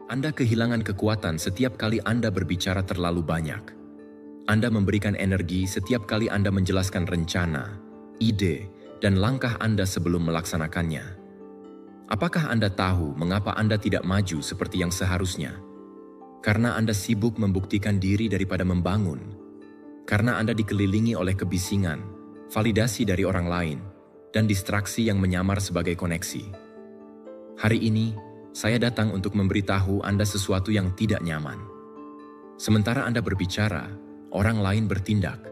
Anda kehilangan kekuatan setiap kali Anda berbicara terlalu banyak. Anda memberikan energi setiap kali Anda menjelaskan rencana, ide, dan langkah Anda sebelum melaksanakannya. Apakah Anda tahu mengapa Anda tidak maju seperti yang seharusnya? Karena Anda sibuk membuktikan diri daripada membangun. Karena Anda dikelilingi oleh kebisingan, validasi dari orang lain, dan distraksi yang menyamar sebagai koneksi. Hari ini, saya datang untuk memberitahu Anda sesuatu yang tidak nyaman. Sementara Anda berbicara, orang lain bertindak.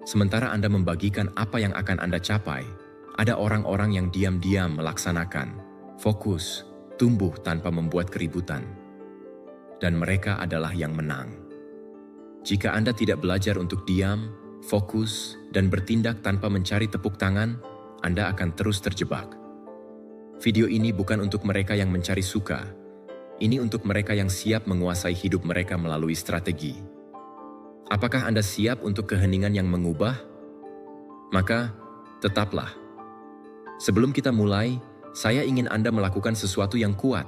Sementara Anda membagikan apa yang akan Anda capai, ada orang-orang yang diam-diam melaksanakan, fokus, tumbuh tanpa membuat keributan. Dan mereka adalah yang menang. Jika Anda tidak belajar untuk diam, fokus, dan bertindak tanpa mencari tepuk tangan, Anda akan terus terjebak. Video ini bukan untuk mereka yang mencari suka. Ini untuk mereka yang siap menguasai hidup mereka melalui strategi. Apakah Anda siap untuk keheningan yang mengubah? Maka, tetaplah. Sebelum kita mulai, saya ingin Anda melakukan sesuatu yang kuat.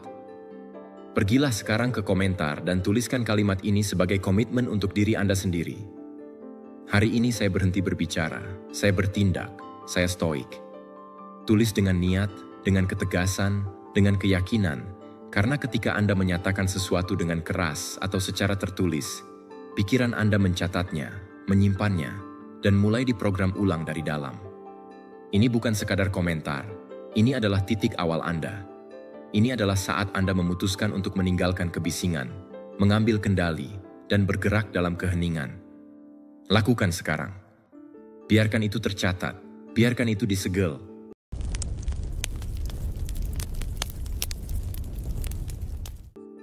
Pergilah sekarang ke komentar dan tuliskan kalimat ini sebagai komitmen untuk diri Anda sendiri. Hari ini saya berhenti berbicara, saya bertindak, saya stoik. Tulis dengan niat, dengan ketegasan, dengan keyakinan, karena ketika Anda menyatakan sesuatu dengan keras atau secara tertulis, pikiran Anda mencatatnya, menyimpannya, dan mulai diprogram ulang dari dalam. Ini bukan sekadar komentar, ini adalah titik awal Anda. Ini adalah saat Anda memutuskan untuk meninggalkan kebisingan, mengambil kendali, dan bergerak dalam keheningan. Lakukan sekarang. Biarkan itu tercatat, biarkan itu disegel.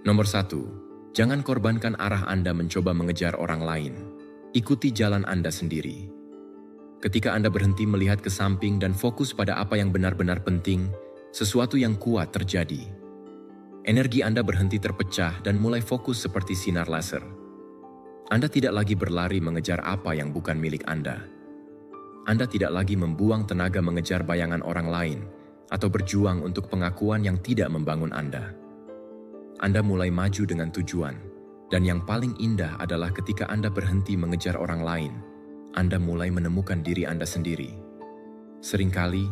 Nomor 1, jangan korbankan arah Anda mencoba mengejar orang lain. Ikuti jalan Anda sendiri. Ketika Anda berhenti melihat ke samping dan fokus pada apa yang benar-benar penting, sesuatu yang kuat terjadi. Energi Anda berhenti terpecah dan mulai fokus seperti sinar laser. Anda tidak lagi berlari mengejar apa yang bukan milik Anda. Anda tidak lagi membuang tenaga mengejar bayangan orang lain atau berjuang untuk pengakuan yang tidak membangun Anda. Anda mulai maju dengan tujuan, dan yang paling indah adalah ketika Anda berhenti mengejar orang lain, Anda mulai menemukan diri Anda sendiri. Seringkali,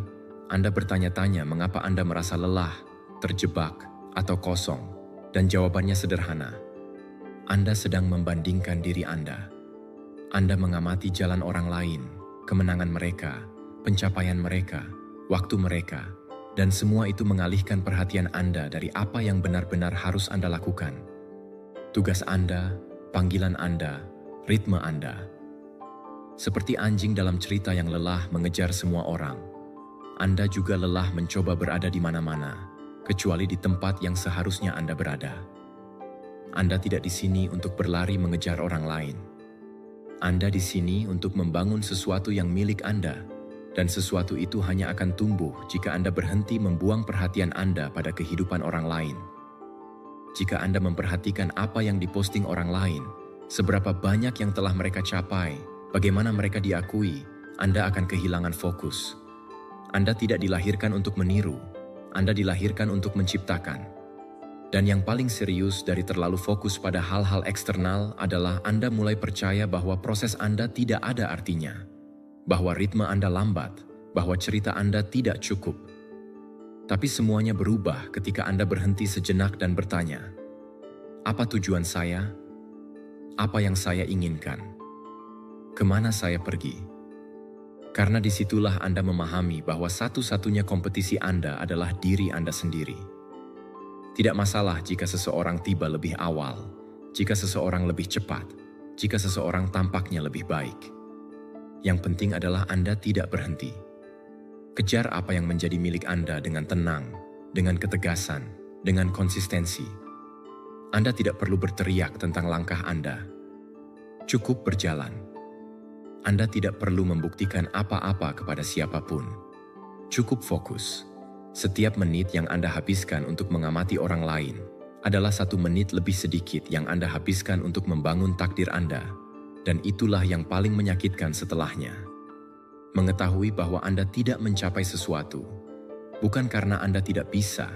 Anda bertanya-tanya mengapa Anda merasa lelah, terjebak, atau kosong, dan jawabannya sederhana. Anda sedang membandingkan diri Anda. Anda mengamati jalan orang lain, kemenangan mereka, pencapaian mereka, waktu mereka, dan semua itu mengalihkan perhatian Anda dari apa yang benar-benar harus Anda lakukan. Tugas Anda, panggilan Anda, ritme Anda. Seperti anjing dalam cerita yang lelah mengejar semua orang, Anda juga lelah mencoba berada di mana-mana, kecuali di tempat yang seharusnya Anda berada. Anda tidak di sini untuk berlari mengejar orang lain. Anda di sini untuk membangun sesuatu yang milik Anda, dan sesuatu itu hanya akan tumbuh jika Anda berhenti membuang perhatian Anda pada kehidupan orang lain. Jika Anda memperhatikan apa yang diposting orang lain, seberapa banyak yang telah mereka capai, bagaimana mereka diakui, Anda akan kehilangan fokus. Anda tidak dilahirkan untuk meniru, Anda dilahirkan untuk menciptakan. Dan yang paling serius dari terlalu fokus pada hal-hal eksternal adalah Anda mulai percaya bahwa proses Anda tidak ada artinya, bahwa ritme Anda lambat, bahwa cerita Anda tidak cukup. Tapi semuanya berubah ketika Anda berhenti sejenak dan bertanya, apa tujuan saya? Apa yang saya inginkan? Kemana saya pergi? Karena disitulah Anda memahami bahwa satu-satunya kompetisi Anda adalah diri Anda sendiri. Tidak masalah jika seseorang tiba lebih awal, jika seseorang lebih cepat, jika seseorang tampaknya lebih baik. Yang penting adalah Anda tidak berhenti. Kejar apa yang menjadi milik Anda dengan tenang, dengan ketegasan, dengan konsistensi. Anda tidak perlu berteriak tentang langkah Anda. Cukup berjalan. Anda tidak perlu membuktikan apa-apa kepada siapapun. Cukup fokus. Setiap menit yang Anda habiskan untuk mengamati orang lain adalah 1 menit lebih sedikit yang Anda habiskan untuk membangun takdir Anda. Dan itulah yang paling menyakitkan setelahnya. Mengetahui bahwa Anda tidak mencapai sesuatu, bukan karena Anda tidak bisa,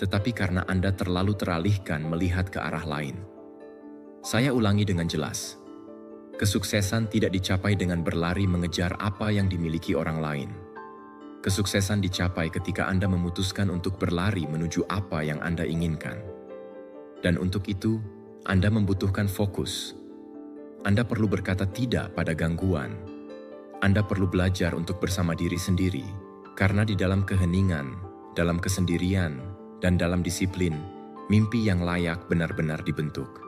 tetapi karena Anda terlalu teralihkan melihat ke arah lain. Saya ulangi dengan jelas. Kesuksesan tidak dicapai dengan berlari mengejar apa yang dimiliki orang lain. Kesuksesan dicapai ketika Anda memutuskan untuk berlari menuju apa yang Anda inginkan. Dan untuk itu, Anda membutuhkan fokus. Anda perlu berkata tidak pada gangguan. Anda perlu belajar untuk bersama diri sendiri, karena di dalam keheningan, dalam kesendirian, dan dalam disiplin, mimpi yang layak benar-benar dibentuk.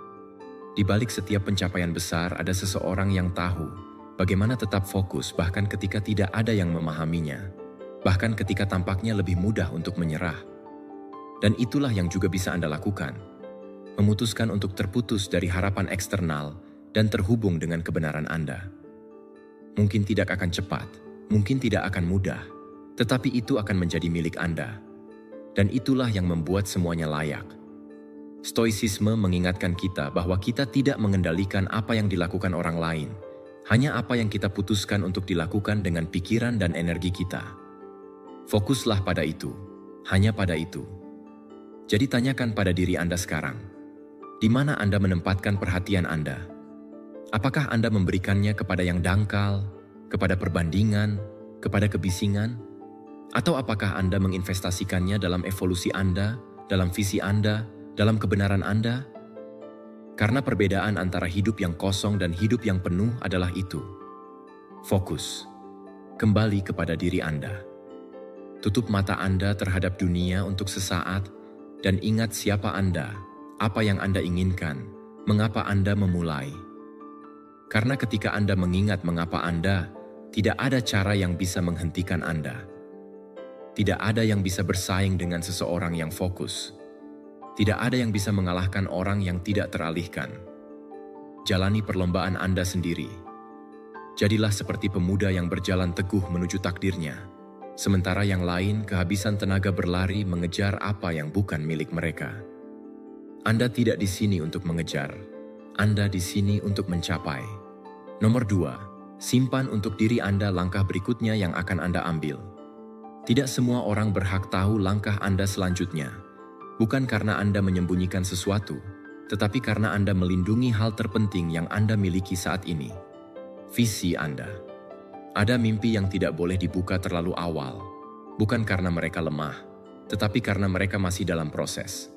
Di balik setiap pencapaian besar ada seseorang yang tahu bagaimana tetap fokus bahkan ketika tidak ada yang memahaminya, bahkan ketika tampaknya lebih mudah untuk menyerah. Dan itulah yang juga bisa Anda lakukan. Memutuskan untuk terputus dari harapan eksternal dan terhubung dengan kebenaran Anda. Mungkin tidak akan cepat, mungkin tidak akan mudah, tetapi itu akan menjadi milik Anda. Dan itulah yang membuat semuanya layak. Stoicisme mengingatkan kita bahwa kita tidak mengendalikan apa yang dilakukan orang lain, hanya apa yang kita putuskan untuk dilakukan dengan pikiran dan energi kita. Fokuslah pada itu, hanya pada itu. Jadi tanyakan pada diri Anda sekarang, di mana Anda menempatkan perhatian Anda? Apakah Anda memberikannya kepada yang dangkal, kepada perbandingan, kepada kebisingan? Atau apakah Anda menginvestasikannya dalam evolusi Anda, dalam visi Anda, dalam kebenaran Anda? Karena perbedaan antara hidup yang kosong dan hidup yang penuh adalah itu. Fokus. Kembali kepada diri Anda. Tutup mata Anda terhadap dunia untuk sesaat dan ingat siapa Anda, apa yang Anda inginkan, mengapa Anda memulai. Karena ketika Anda mengingat mengapa Anda, tidak ada cara yang bisa menghentikan Anda. Tidak ada yang bisa bersaing dengan seseorang yang fokus. Tidak ada yang bisa mengalahkan orang yang tidak teralihkan. Jalani perlombaan Anda sendiri. Jadilah seperti pemuda yang berjalan teguh menuju takdirnya, sementara yang lain kehabisan tenaga berlari mengejar apa yang bukan milik mereka. Anda tidak di sini untuk mengejar, Anda di sini untuk mencapai. Nomor 2, simpan untuk diri Anda langkah berikutnya yang akan Anda ambil. Tidak semua orang berhak tahu langkah Anda selanjutnya. Bukan karena Anda menyembunyikan sesuatu, tetapi karena Anda melindungi hal terpenting yang Anda miliki saat ini. Visi Anda. Ada mimpi yang tidak boleh dibuka terlalu awal, bukan karena mereka lemah, tetapi karena mereka masih dalam proses.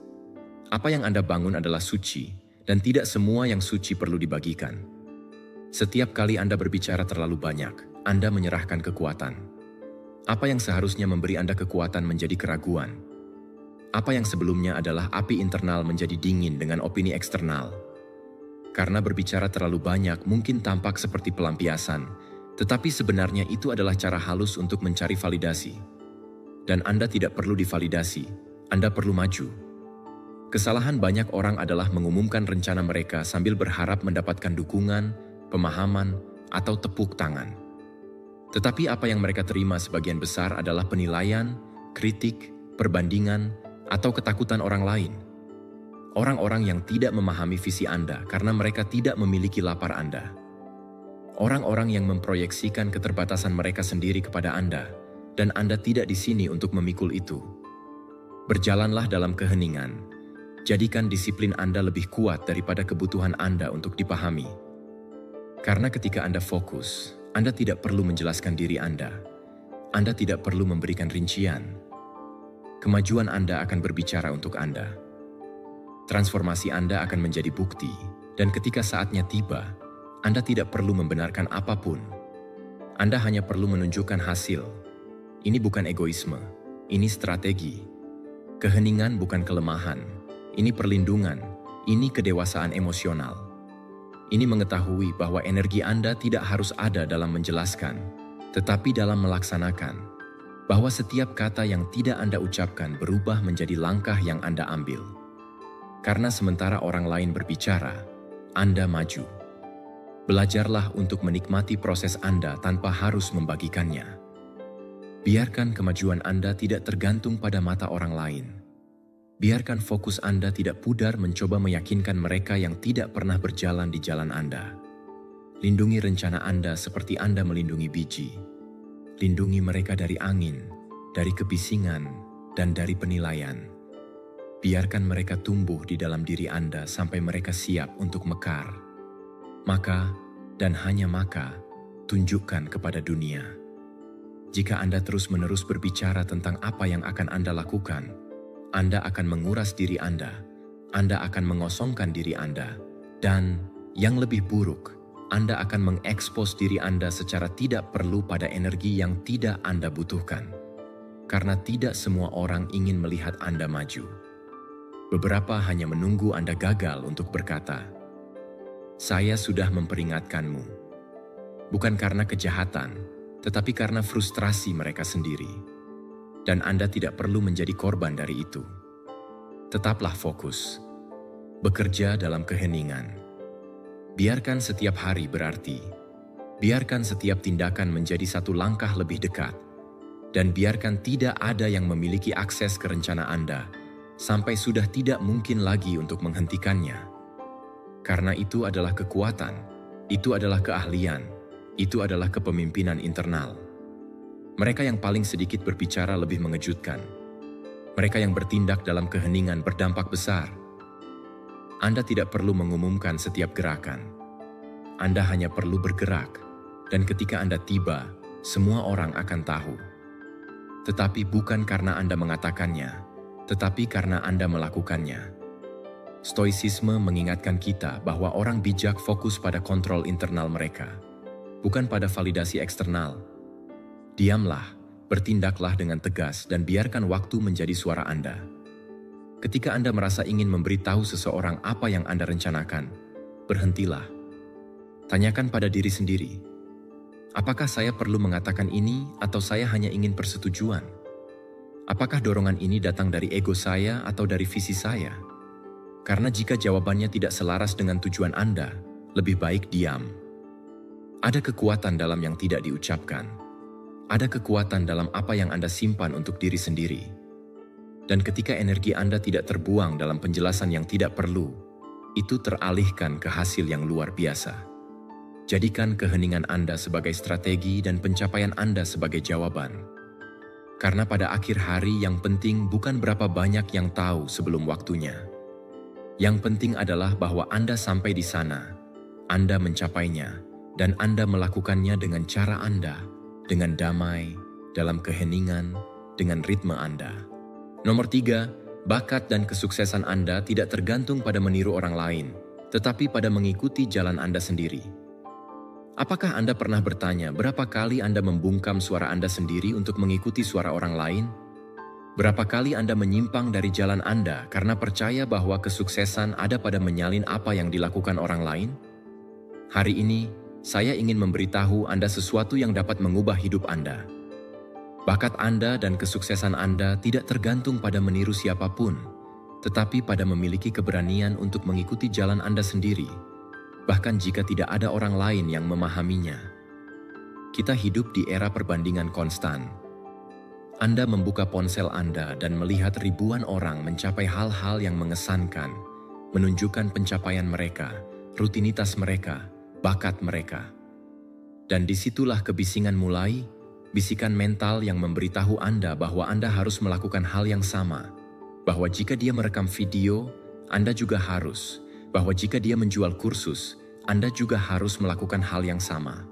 Apa yang Anda bangun adalah suci, dan tidak semua yang suci perlu dibagikan. Setiap kali Anda berbicara terlalu banyak, Anda menyerahkan kekuatan. Apa yang seharusnya memberi Anda kekuatan menjadi keraguan. Apa yang sebelumnya adalah api internal menjadi dingin dengan opini eksternal. Karena berbicara terlalu banyak mungkin tampak seperti pelampiasan, tetapi sebenarnya itu adalah cara halus untuk mencari validasi. Dan Anda tidak perlu divalidasi, Anda perlu maju. Kesalahan banyak orang adalah mengumumkan rencana mereka sambil berharap mendapatkan dukungan, pemahaman, atau tepuk tangan. Tetapi apa yang mereka terima sebagian besar adalah penilaian, kritik, perbandingan, atau ketakutan orang lain. Orang-orang yang tidak memahami visi Anda karena mereka tidak memiliki lapar Anda. Orang-orang yang memproyeksikan keterbatasan mereka sendiri kepada Anda, dan Anda tidak di sini untuk memikul itu. Berjalanlah dalam keheningan. Jadikan disiplin Anda lebih kuat daripada kebutuhan Anda untuk dipahami. Karena ketika Anda fokus, Anda tidak perlu menjelaskan diri Anda. Anda tidak perlu memberikan rincian. Kemajuan Anda akan berbicara untuk Anda. Transformasi Anda akan menjadi bukti, dan ketika saatnya tiba, Anda tidak perlu membenarkan apapun. Anda hanya perlu menunjukkan hasil. Ini bukan egoisme, ini strategi. Keheningan bukan kelemahan, ini perlindungan, ini kedewasaan emosional. Ini mengetahui bahwa energi Anda tidak harus ada dalam menjelaskan, tetapi dalam melaksanakan. Bahwa setiap kata yang tidak Anda ucapkan berubah menjadi langkah yang Anda ambil. Karena sementara orang lain berbicara, Anda maju. Belajarlah untuk menikmati proses Anda tanpa harus membagikannya. Biarkan kemajuan Anda tidak tergantung pada mata orang lain. Biarkan fokus Anda tidak pudar mencoba meyakinkan mereka yang tidak pernah berjalan di jalan Anda. Lindungi rencana Anda seperti Anda melindungi biji. Lindungi mereka dari angin, dari kebisingan, dan dari penilaian. Biarkan mereka tumbuh di dalam diri Anda sampai mereka siap untuk mekar. Maka, dan hanya maka, tunjukkan kepada dunia. Jika Anda terus-menerus berbicara tentang apa yang akan Anda lakukan, Anda akan menguras diri Anda akan mengosongkan diri Anda, dan yang lebih buruk, Anda akan mengekspos diri Anda secara tidak perlu pada energi yang tidak Anda butuhkan. Karena tidak semua orang ingin melihat Anda maju. Beberapa hanya menunggu Anda gagal untuk berkata, "Saya sudah memperingatkanmu." Bukan karena kejahatan, tetapi karena frustrasi mereka sendiri. Dan Anda tidak perlu menjadi korban dari itu. Tetaplah fokus. Bekerja dalam keheningan. Biarkan setiap hari berarti. Biarkan setiap tindakan menjadi satu langkah lebih dekat. Dan biarkan tidak ada yang memiliki akses ke rencana Anda, sampai sudah tidak mungkin lagi untuk menghentikannya. Karena itu adalah kekuatan, itu adalah keahlian, itu adalah kepemimpinan internal. Mereka yang paling sedikit berbicara lebih mengejutkan. Mereka yang bertindak dalam keheningan berdampak besar. Anda tidak perlu mengumumkan setiap gerakan. Anda hanya perlu bergerak, dan ketika Anda tiba, semua orang akan tahu. Tetapi bukan karena Anda mengatakannya, tetapi karena Anda melakukannya. Stoicisme mengingatkan kita bahwa orang bijak fokus pada kontrol internal mereka, bukan pada validasi eksternal. Diamlah, bertindaklah dengan tegas dan biarkan waktu menjadi suara Anda. Ketika Anda merasa ingin memberitahu seseorang apa yang Anda rencanakan, berhentilah. Tanyakan pada diri sendiri, apakah saya perlu mengatakan ini atau saya hanya ingin persetujuan? Apakah dorongan ini datang dari ego saya atau dari visi saya? Karena jika jawabannya tidak selaras dengan tujuan Anda, lebih baik diam. Ada kekuatan dalam yang tidak diucapkan. Ada kekuatan dalam apa yang Anda simpan untuk diri sendiri. Dan ketika energi Anda tidak terbuang dalam penjelasan yang tidak perlu, itu teralihkan ke hasil yang luar biasa. Jadikan keheningan Anda sebagai strategi dan pencapaian Anda sebagai jawaban. Karena pada akhir hari yang penting bukan berapa banyak yang tahu sebelum waktunya. Yang penting adalah bahwa Anda sampai di sana, Anda mencapainya, dan Anda melakukannya dengan cara Anda, dengan damai, dalam keheningan, dengan ritme Anda. Nomor 3, bakat dan kesuksesan Anda tidak tergantung pada meniru orang lain, tetapi pada mengikuti jalan Anda sendiri. Apakah Anda pernah bertanya berapa kali Anda membungkam suara Anda sendiri untuk mengikuti suara orang lain? Berapa kali Anda menyimpang dari jalan Anda karena percaya bahwa kesuksesan ada pada menyalin apa yang dilakukan orang lain? Hari ini, saya ingin memberitahu Anda sesuatu yang dapat mengubah hidup Anda. Bakat Anda dan kesuksesan Anda tidak tergantung pada meniru siapapun, tetapi pada memiliki keberanian untuk mengikuti jalan Anda sendiri, bahkan jika tidak ada orang lain yang memahaminya. Kita hidup di era perbandingan konstan. Anda membuka ponsel Anda dan melihat ribuan orang mencapai hal-hal yang mengesankan, menunjukkan pencapaian mereka, rutinitas mereka, bakat mereka. Dan disitulah kebisingan mulai, bisikan mental yang memberitahu Anda bahwa Anda harus melakukan hal yang sama, bahwa jika dia merekam video, Anda juga harus, bahwa jika dia menjual kursus, Anda juga harus melakukan hal yang sama.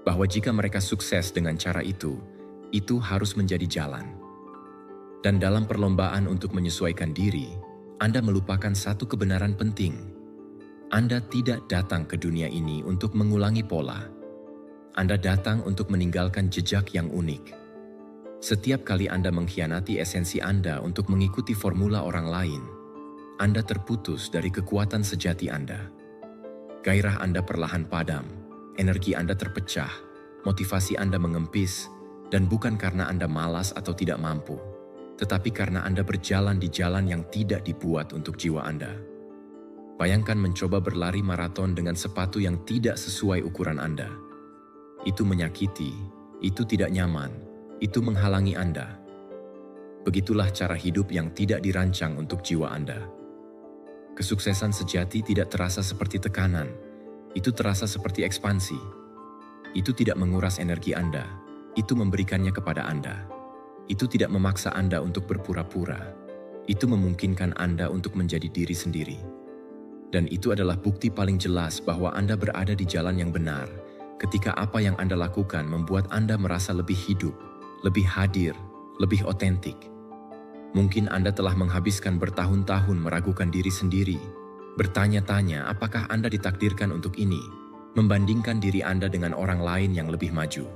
Bahwa jika mereka sukses dengan cara itu harus menjadi jalan. Dan dalam perlombaan untuk menyesuaikan diri, Anda melupakan satu kebenaran penting. Anda tidak datang ke dunia ini untuk mengulangi pola. Anda datang untuk meninggalkan jejak yang unik. Setiap kali Anda mengkhianati esensi Anda untuk mengikuti formula orang lain, Anda terputus dari kekuatan sejati Anda. Gairah Anda perlahan padam, energi Anda terpecah, motivasi Anda mengempis, dan bukan karena Anda malas atau tidak mampu, tetapi karena Anda berjalan di jalan yang tidak dibuat untuk jiwa Anda. Bayangkan mencoba berlari maraton dengan sepatu yang tidak sesuai ukuran Anda. Itu menyakiti, itu tidak nyaman, itu menghalangi Anda. Begitulah cara hidup yang tidak dirancang untuk jiwa Anda. Kesuksesan sejati tidak terasa seperti tekanan, itu terasa seperti ekspansi. Itu tidak menguras energi Anda, itu memberikannya kepada Anda. Itu tidak memaksa Anda untuk berpura-pura. Itu memungkinkan Anda untuk menjadi diri sendiri. Dan itu adalah bukti paling jelas bahwa Anda berada di jalan yang benar ketika apa yang Anda lakukan membuat Anda merasa lebih hidup, lebih hadir, lebih otentik. Mungkin Anda telah menghabiskan bertahun-tahun meragukan diri sendiri, bertanya-tanya apakah Anda ditakdirkan untuk ini, membandingkan diri Anda dengan orang lain yang lebih maju.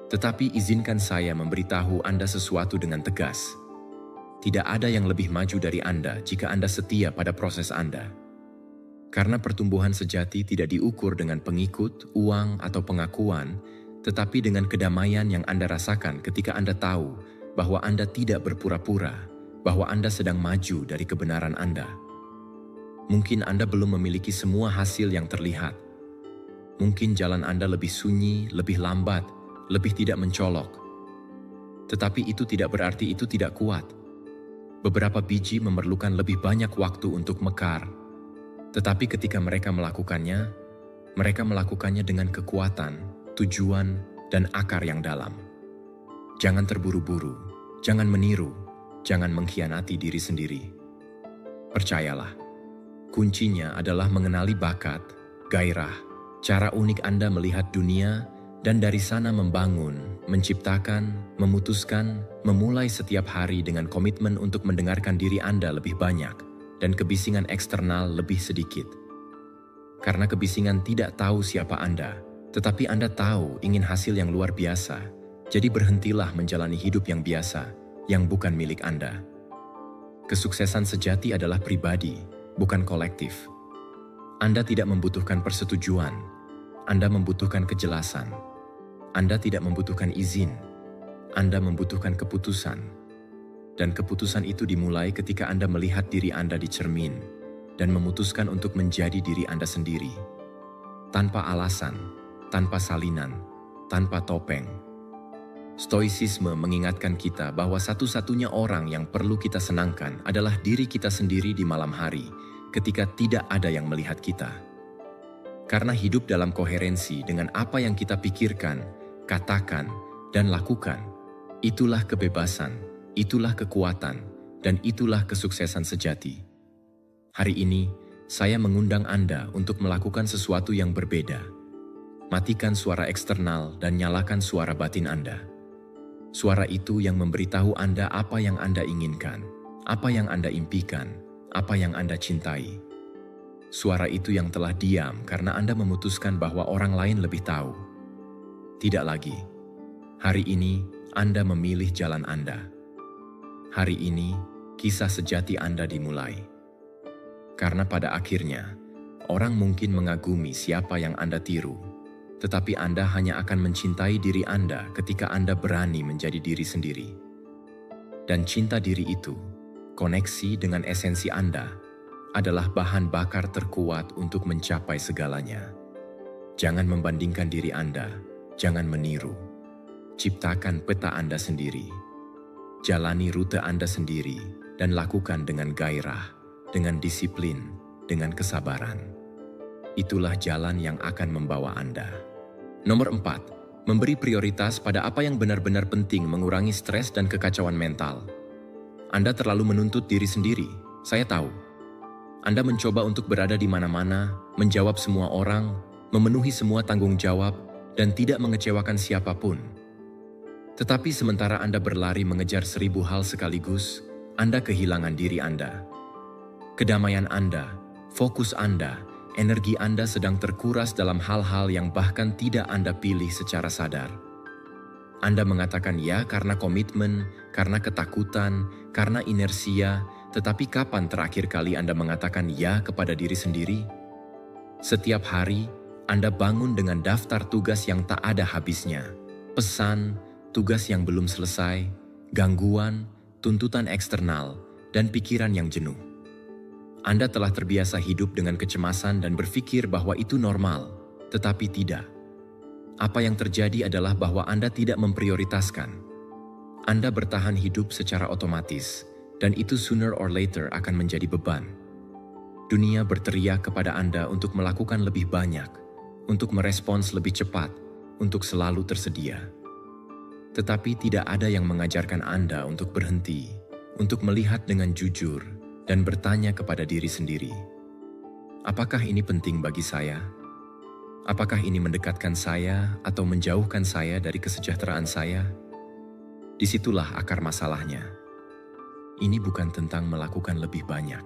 Tetapi izinkan saya memberitahu Anda sesuatu dengan tegas. Tidak ada yang lebih maju dari Anda jika Anda setia pada proses Anda. Karena pertumbuhan sejati tidak diukur dengan pengikut, uang, atau pengakuan, tetapi dengan kedamaian yang Anda rasakan ketika Anda tahu bahwa Anda tidak berpura-pura, bahwa Anda sedang maju dari kebenaran Anda. Mungkin Anda belum memiliki semua hasil yang terlihat. Mungkin jalan Anda lebih sunyi, lebih lambat, lebih tidak mencolok. Tetapi itu tidak berarti itu tidak kuat. Beberapa biji memerlukan lebih banyak waktu untuk mekar. Tetapi ketika mereka melakukannya dengan kekuatan, tujuan, dan akar yang dalam. Jangan terburu-buru, jangan meniru, jangan mengkhianati diri sendiri. Percayalah, kuncinya adalah mengenali bakat, gairah, cara unik Anda melihat dunia, dan dari sana membangun, menciptakan, memutuskan, memulai setiap hari dengan komitmen untuk mendengarkan diri Anda lebih banyak dan kebisingan eksternal lebih sedikit. Karena kebisingan tidak tahu siapa Anda, tetapi Anda tahu ingin hasil yang luar biasa, jadi berhentilah menjalani hidup yang biasa, yang bukan milik Anda. Kesuksesan sejati adalah pribadi, bukan kolektif. Anda tidak membutuhkan persetujuan, Anda membutuhkan kejelasan. Anda tidak membutuhkan izin, Anda membutuhkan keputusan. Dan keputusan itu dimulai ketika Anda melihat diri Anda di cermin dan memutuskan untuk menjadi diri Anda sendiri. Tanpa alasan, tanpa salinan, tanpa topeng. Stoicisme mengingatkan kita bahwa satu-satunya orang yang perlu kita senangkan adalah diri kita sendiri di malam hari ketika tidak ada yang melihat kita. Karena hidup dalam koherensi dengan apa yang kita pikirkan, katakan, dan lakukan, itulah kebebasan, itulah kekuatan, dan itulah kesuksesan sejati. Hari ini, saya mengundang Anda untuk melakukan sesuatu yang berbeda. Matikan suara eksternal dan nyalakan suara batin Anda. Suara itu yang memberitahu Anda apa yang Anda inginkan, apa yang Anda impikan, apa yang Anda cintai. Suara itu yang telah diam karena Anda memutuskan bahwa orang lain lebih tahu. Tidak lagi. Hari ini, Anda memilih jalan Anda. Hari ini, kisah sejati Anda dimulai. Karena pada akhirnya, orang mungkin mengagumi siapa yang Anda tiru, tetapi Anda hanya akan mencintai diri Anda ketika Anda berani menjadi diri sendiri. Dan cinta diri itu, koneksi dengan esensi Anda, adalah bahan bakar terkuat untuk mencapai segalanya. Jangan membandingkan diri Anda, jangan meniru. Ciptakan peta Anda sendiri. Jalani rute Anda sendiri dan lakukan dengan gairah, dengan disiplin, dengan kesabaran. Itulah jalan yang akan membawa Anda. Nomor 4, memberi prioritas pada apa yang benar-benar penting mengurangi stres dan kekacauan mental. Anda terlalu menuntut diri sendiri, saya tahu. Anda mencoba untuk berada di mana-mana, menjawab semua orang, memenuhi semua tanggung jawab, dan tidak mengecewakan siapapun. Tetapi sementara Anda berlari mengejar 1000 hal sekaligus, Anda kehilangan diri Anda. Kedamaian Anda, fokus Anda, energi Anda sedang terkuras dalam hal-hal yang bahkan tidak Anda pilih secara sadar. Anda mengatakan ya karena komitmen, karena ketakutan, karena inersia, tetapi kapan terakhir kali Anda mengatakan ya kepada diri sendiri? Setiap hari, Anda bangun dengan daftar tugas yang tak ada habisnya, pesan, tugas yang belum selesai, gangguan, tuntutan eksternal, dan pikiran yang jenuh. Anda telah terbiasa hidup dengan kecemasan dan berpikir bahwa itu normal, tetapi tidak. Apa yang terjadi adalah bahwa Anda tidak memprioritaskan. Anda bertahan hidup secara otomatis, dan itu sooner or later akan menjadi beban. Dunia berteriak kepada Anda untuk melakukan lebih banyak, untuk merespons lebih cepat, untuk selalu tersedia. Tetapi tidak ada yang mengajarkan Anda untuk berhenti, untuk melihat dengan jujur dan bertanya kepada diri sendiri, apakah ini penting bagi saya? Apakah ini mendekatkan saya atau menjauhkan saya dari kesejahteraan saya? Disitulah akar masalahnya. Ini bukan tentang melakukan lebih banyak.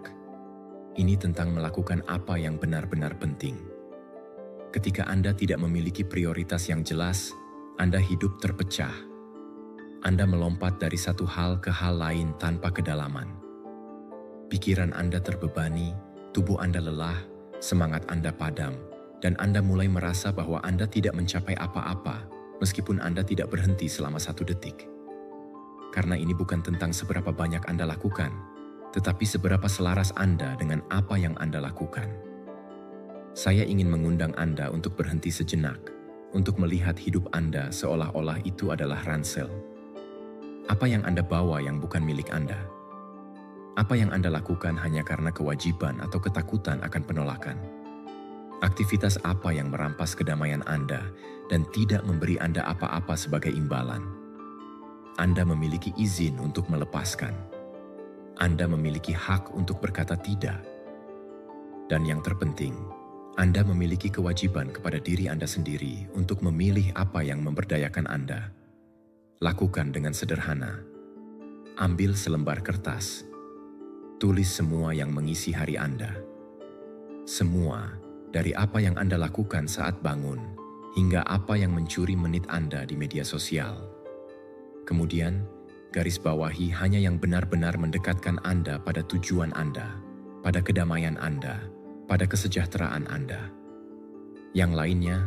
Ini tentang melakukan apa yang benar-benar penting. Ketika Anda tidak memiliki prioritas yang jelas, Anda hidup terpecah. Anda melompat dari satu hal ke hal lain tanpa kedalaman. Pikiran Anda terbebani, tubuh Anda lelah, semangat Anda padam, dan Anda mulai merasa bahwa Anda tidak mencapai apa-apa, meskipun Anda tidak berhenti selama 1 detik. Karena ini bukan tentang seberapa banyak Anda lakukan, tetapi seberapa selaras Anda dengan apa yang Anda lakukan. Saya ingin mengundang Anda untuk berhenti sejenak, untuk melihat hidup Anda seolah-olah itu adalah ransel. Apa yang Anda bawa yang bukan milik Anda? Apa yang Anda lakukan hanya karena kewajiban atau ketakutan akan penolakan? Aktivitas apa yang merampas kedamaian Anda dan tidak memberi Anda apa-apa sebagai imbalan? Anda memiliki izin untuk melepaskan. Anda memiliki hak untuk berkata tidak. Dan yang terpenting, Anda memiliki kewajiban kepada diri Anda sendiri untuk memilih apa yang memberdayakan Anda. Lakukan dengan sederhana. Ambil selembar kertas. Tulis semua yang mengisi hari Anda. Semua, dari apa yang Anda lakukan saat bangun, hingga apa yang mencuri menit Anda di media sosial. Kemudian, garis bawahi hanya yang benar-benar mendekatkan Anda pada tujuan Anda, pada kedamaian Anda, pada kesejahteraan Anda. Yang lainnya,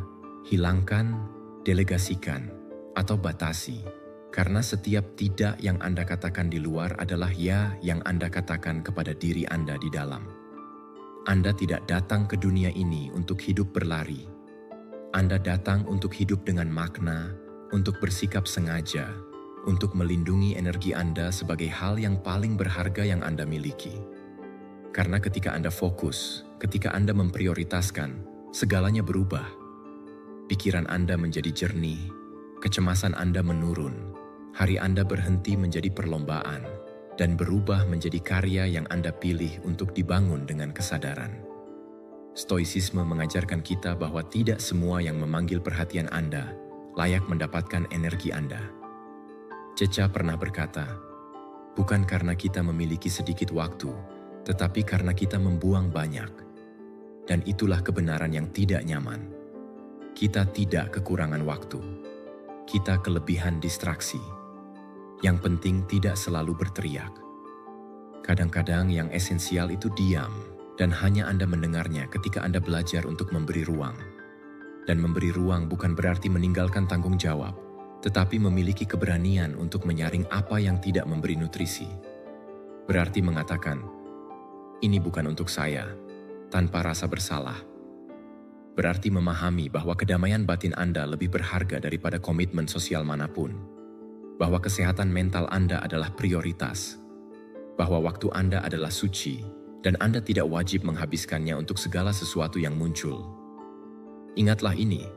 hilangkan, delegasikan, atau batasi, karena setiap tidak yang Anda katakan di luar adalah ya yang Anda katakan kepada diri Anda di dalam. Anda tidak datang ke dunia ini untuk hidup berlari. Anda datang untuk hidup dengan makna, untuk bersikap sengaja, untuk melindungi energi Anda sebagai hal yang paling berharga yang Anda miliki. Karena ketika Anda fokus, ketika Anda memprioritaskan, segalanya berubah. Pikiran Anda menjadi jernih, kecemasan Anda menurun, hari Anda berhenti menjadi perlombaan, dan berubah menjadi karya yang Anda pilih untuk dibangun dengan kesadaran. Stoicisme mengajarkan kita bahwa tidak semua yang memanggil perhatian Anda layak mendapatkan energi Anda. Ceca pernah berkata, bukan karena kita memiliki sedikit waktu, tetapi karena kita membuang banyak. Dan itulah kebenaran yang tidak nyaman. Kita tidak kekurangan waktu. Kita kelebihan distraksi. Yang penting tidak selalu berteriak. Kadang-kadang yang esensial itu diam, dan hanya Anda mendengarnya ketika Anda belajar untuk memberi ruang. Dan memberi ruang bukan berarti meninggalkan tanggung jawab, tetapi memiliki keberanian untuk menyaring apa yang tidak memberi nutrisi. Berarti mengatakan, ini bukan untuk saya, tanpa rasa bersalah. Berarti memahami bahwa kedamaian batin Anda lebih berharga daripada komitmen sosial manapun. Bahwa kesehatan mental Anda adalah prioritas. Bahwa waktu Anda adalah suci, dan Anda tidak wajib menghabiskannya untuk segala sesuatu yang muncul. Ingatlah ini.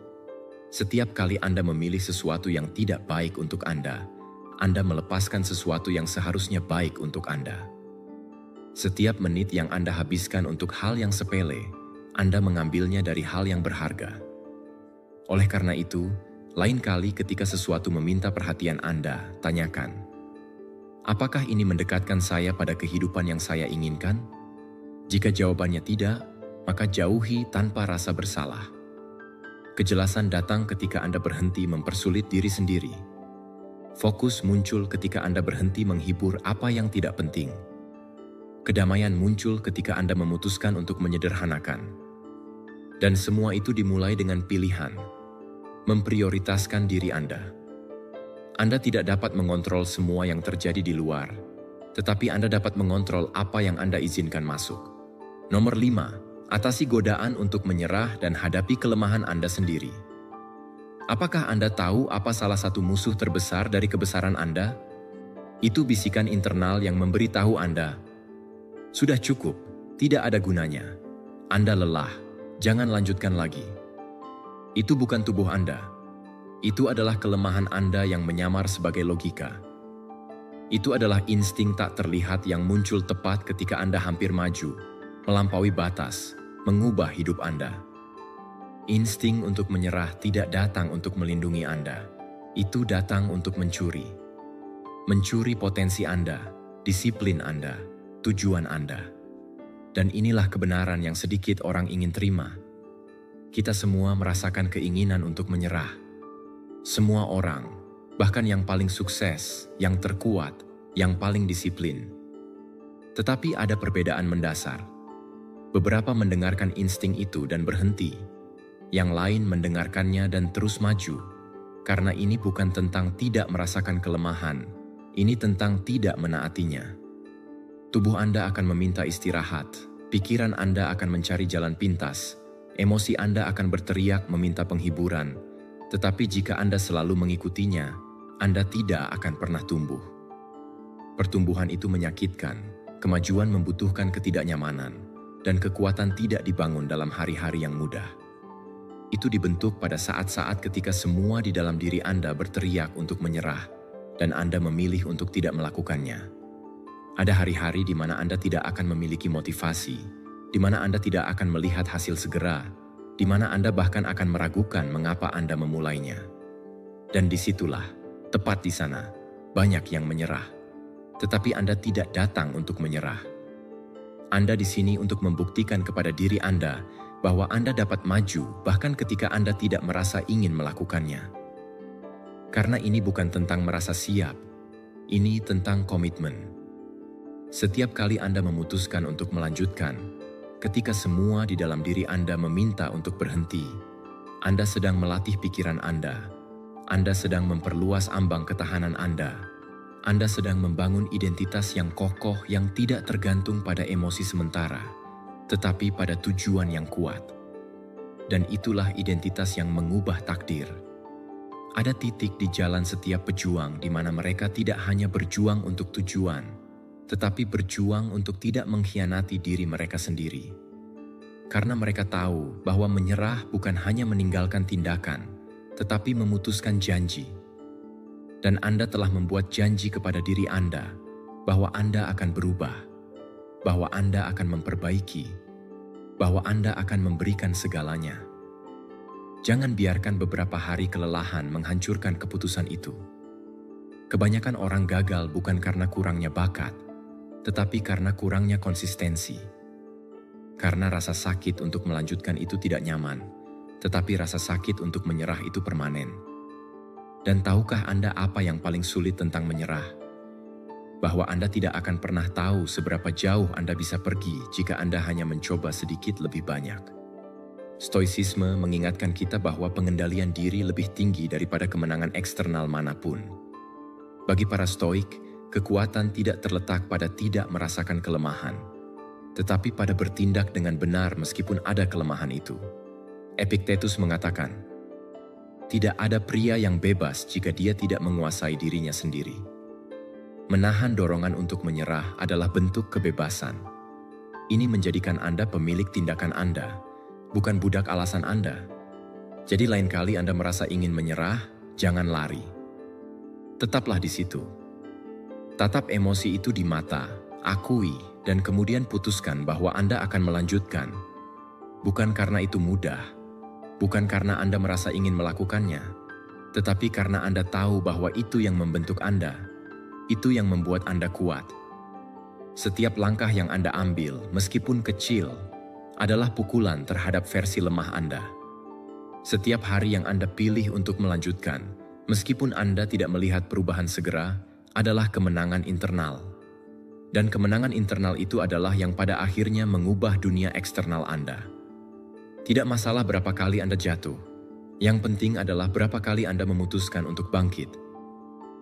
Setiap kali Anda memilih sesuatu yang tidak baik untuk Anda melepaskan sesuatu yang seharusnya baik untuk Anda. Setiap menit yang Anda habiskan untuk hal yang sepele, Anda mengambilnya dari hal yang berharga. Oleh karena itu, lain kali ketika sesuatu meminta perhatian Anda, tanyakan, apakah ini mendekatkan saya pada kehidupan yang saya inginkan? Jika jawabannya tidak, maka jauhi tanpa rasa bersalah. Kejelasan datang ketika Anda berhenti mempersulit diri sendiri. Fokus muncul ketika Anda berhenti menghibur apa yang tidak penting. Kedamaian muncul ketika Anda memutuskan untuk menyederhanakan. Dan semua itu dimulai dengan pilihan, memprioritaskan diri Anda. Anda tidak dapat mengontrol semua yang terjadi di luar, tetapi Anda dapat mengontrol apa yang Anda izinkan masuk. Nomor 5. Atasi godaan untuk menyerah dan hadapi kelemahan Anda sendiri. Apakah Anda tahu apa salah satu musuh terbesar dari kebesaran Anda? Itu bisikan internal yang memberitahu Anda, sudah cukup, tidak ada gunanya. Anda lelah, jangan lanjutkan lagi. Itu bukan tubuh Anda. Itu adalah kelemahan Anda yang menyamar sebagai logika. Itu adalah insting tak terlihat yang muncul tepat ketika Anda hampir maju, melampaui batas, mengubah hidup Anda. Insting untuk menyerah tidak datang untuk melindungi Anda. Itu datang untuk mencuri. Mencuri potensi Anda, disiplin Anda, tujuan Anda. Dan inilah kebenaran yang sedikit orang ingin terima. Kita semua merasakan keinginan untuk menyerah. Semua orang, bahkan yang paling sukses, yang terkuat, yang paling disiplin. Tetapi ada perbedaan mendasar. Beberapa mendengarkan insting itu dan berhenti. Yang lain mendengarkannya dan terus maju. Karena ini bukan tentang tidak merasakan kelemahan, ini tentang tidak menaatinya. Tubuh Anda akan meminta istirahat, pikiran Anda akan mencari jalan pintas, emosi Anda akan berteriak meminta penghiburan, tetapi jika Anda selalu mengikutinya, Anda tidak akan pernah tumbuh. Pertumbuhan itu menyakitkan, kemajuan membutuhkan ketidaknyamanan, dan kekuatan tidak dibangun dalam hari-hari yang mudah. Itu dibentuk pada saat-saat ketika semua di dalam diri Anda berteriak untuk menyerah, dan Anda memilih untuk tidak melakukannya. Ada hari-hari di mana Anda tidak akan memiliki motivasi, di mana Anda tidak akan melihat hasil segera, di mana Anda bahkan akan meragukan mengapa Anda memulainya. Dan disitulah, tepat di sana, banyak yang menyerah. Tetapi Anda tidak datang untuk menyerah. Anda di sini untuk membuktikan kepada diri Anda bahwa Anda dapat maju bahkan ketika Anda tidak merasa ingin melakukannya. Karena ini bukan tentang merasa siap, ini tentang komitmen. Setiap kali Anda memutuskan untuk melanjutkan, ketika semua di dalam diri Anda meminta untuk berhenti, Anda sedang melatih pikiran Anda sedang memperluas ambang ketahanan Anda sedang membangun identitas yang kokoh yang tidak tergantung pada emosi sementara, tetapi pada tujuan yang kuat. Dan itulah identitas yang mengubah takdir. Ada titik di jalan setiap pejuang di mana mereka tidak hanya berjuang untuk tujuan, tetapi berjuang untuk tidak mengkhianati diri mereka sendiri. Karena mereka tahu bahwa menyerah bukan hanya meninggalkan tindakan, tetapi memutuskan janji. Dan Anda telah membuat janji kepada diri Anda bahwa Anda akan berubah, bahwa Anda akan memperbaiki, bahwa Anda akan memberikan segalanya. Jangan biarkan beberapa hari kelelahan menghancurkan keputusan itu. Kebanyakan orang gagal bukan karena kurangnya bakat, tetapi karena kurangnya konsistensi. Karena rasa sakit untuk melanjutkan itu tidak nyaman, tetapi rasa sakit untuk menyerah itu permanen. Dan tahukah Anda apa yang paling sulit tentang menyerah? Bahwa Anda tidak akan pernah tahu seberapa jauh Anda bisa pergi jika Anda hanya mencoba sedikit lebih banyak. Stoicisme mengingatkan kita bahwa pengendalian diri lebih tinggi daripada kemenangan eksternal manapun. Bagi para Stoik, kekuatan tidak terletak pada tidak merasakan kelemahan, tetapi pada bertindak dengan benar meskipun ada kelemahan itu. Epictetus mengatakan, tidak ada pria yang bebas jika dia tidak menguasai dirinya sendiri. Menahan dorongan untuk menyerah adalah bentuk kebebasan. Ini menjadikan Anda pemilik tindakan Anda, bukan budak alasan Anda. Jadi lain kali Anda merasa ingin menyerah, jangan lari. Tetaplah di situ. Tatap emosi itu di mata, akui, dan kemudian putuskan bahwa Anda akan melanjutkan. Bukan karena itu mudah, bukan karena Anda merasa ingin melakukannya, tetapi karena Anda tahu bahwa itu yang membentuk Anda, itu yang membuat Anda kuat. Setiap langkah yang Anda ambil, meskipun kecil, adalah pukulan terhadap versi lemah Anda. Setiap hari yang Anda pilih untuk melanjutkan, meskipun Anda tidak melihat perubahan segera, adalah kemenangan internal. Dan kemenangan internal itu adalah yang pada akhirnya mengubah dunia eksternal Anda. Tidak masalah berapa kali Anda jatuh. Yang penting adalah berapa kali Anda memutuskan untuk bangkit.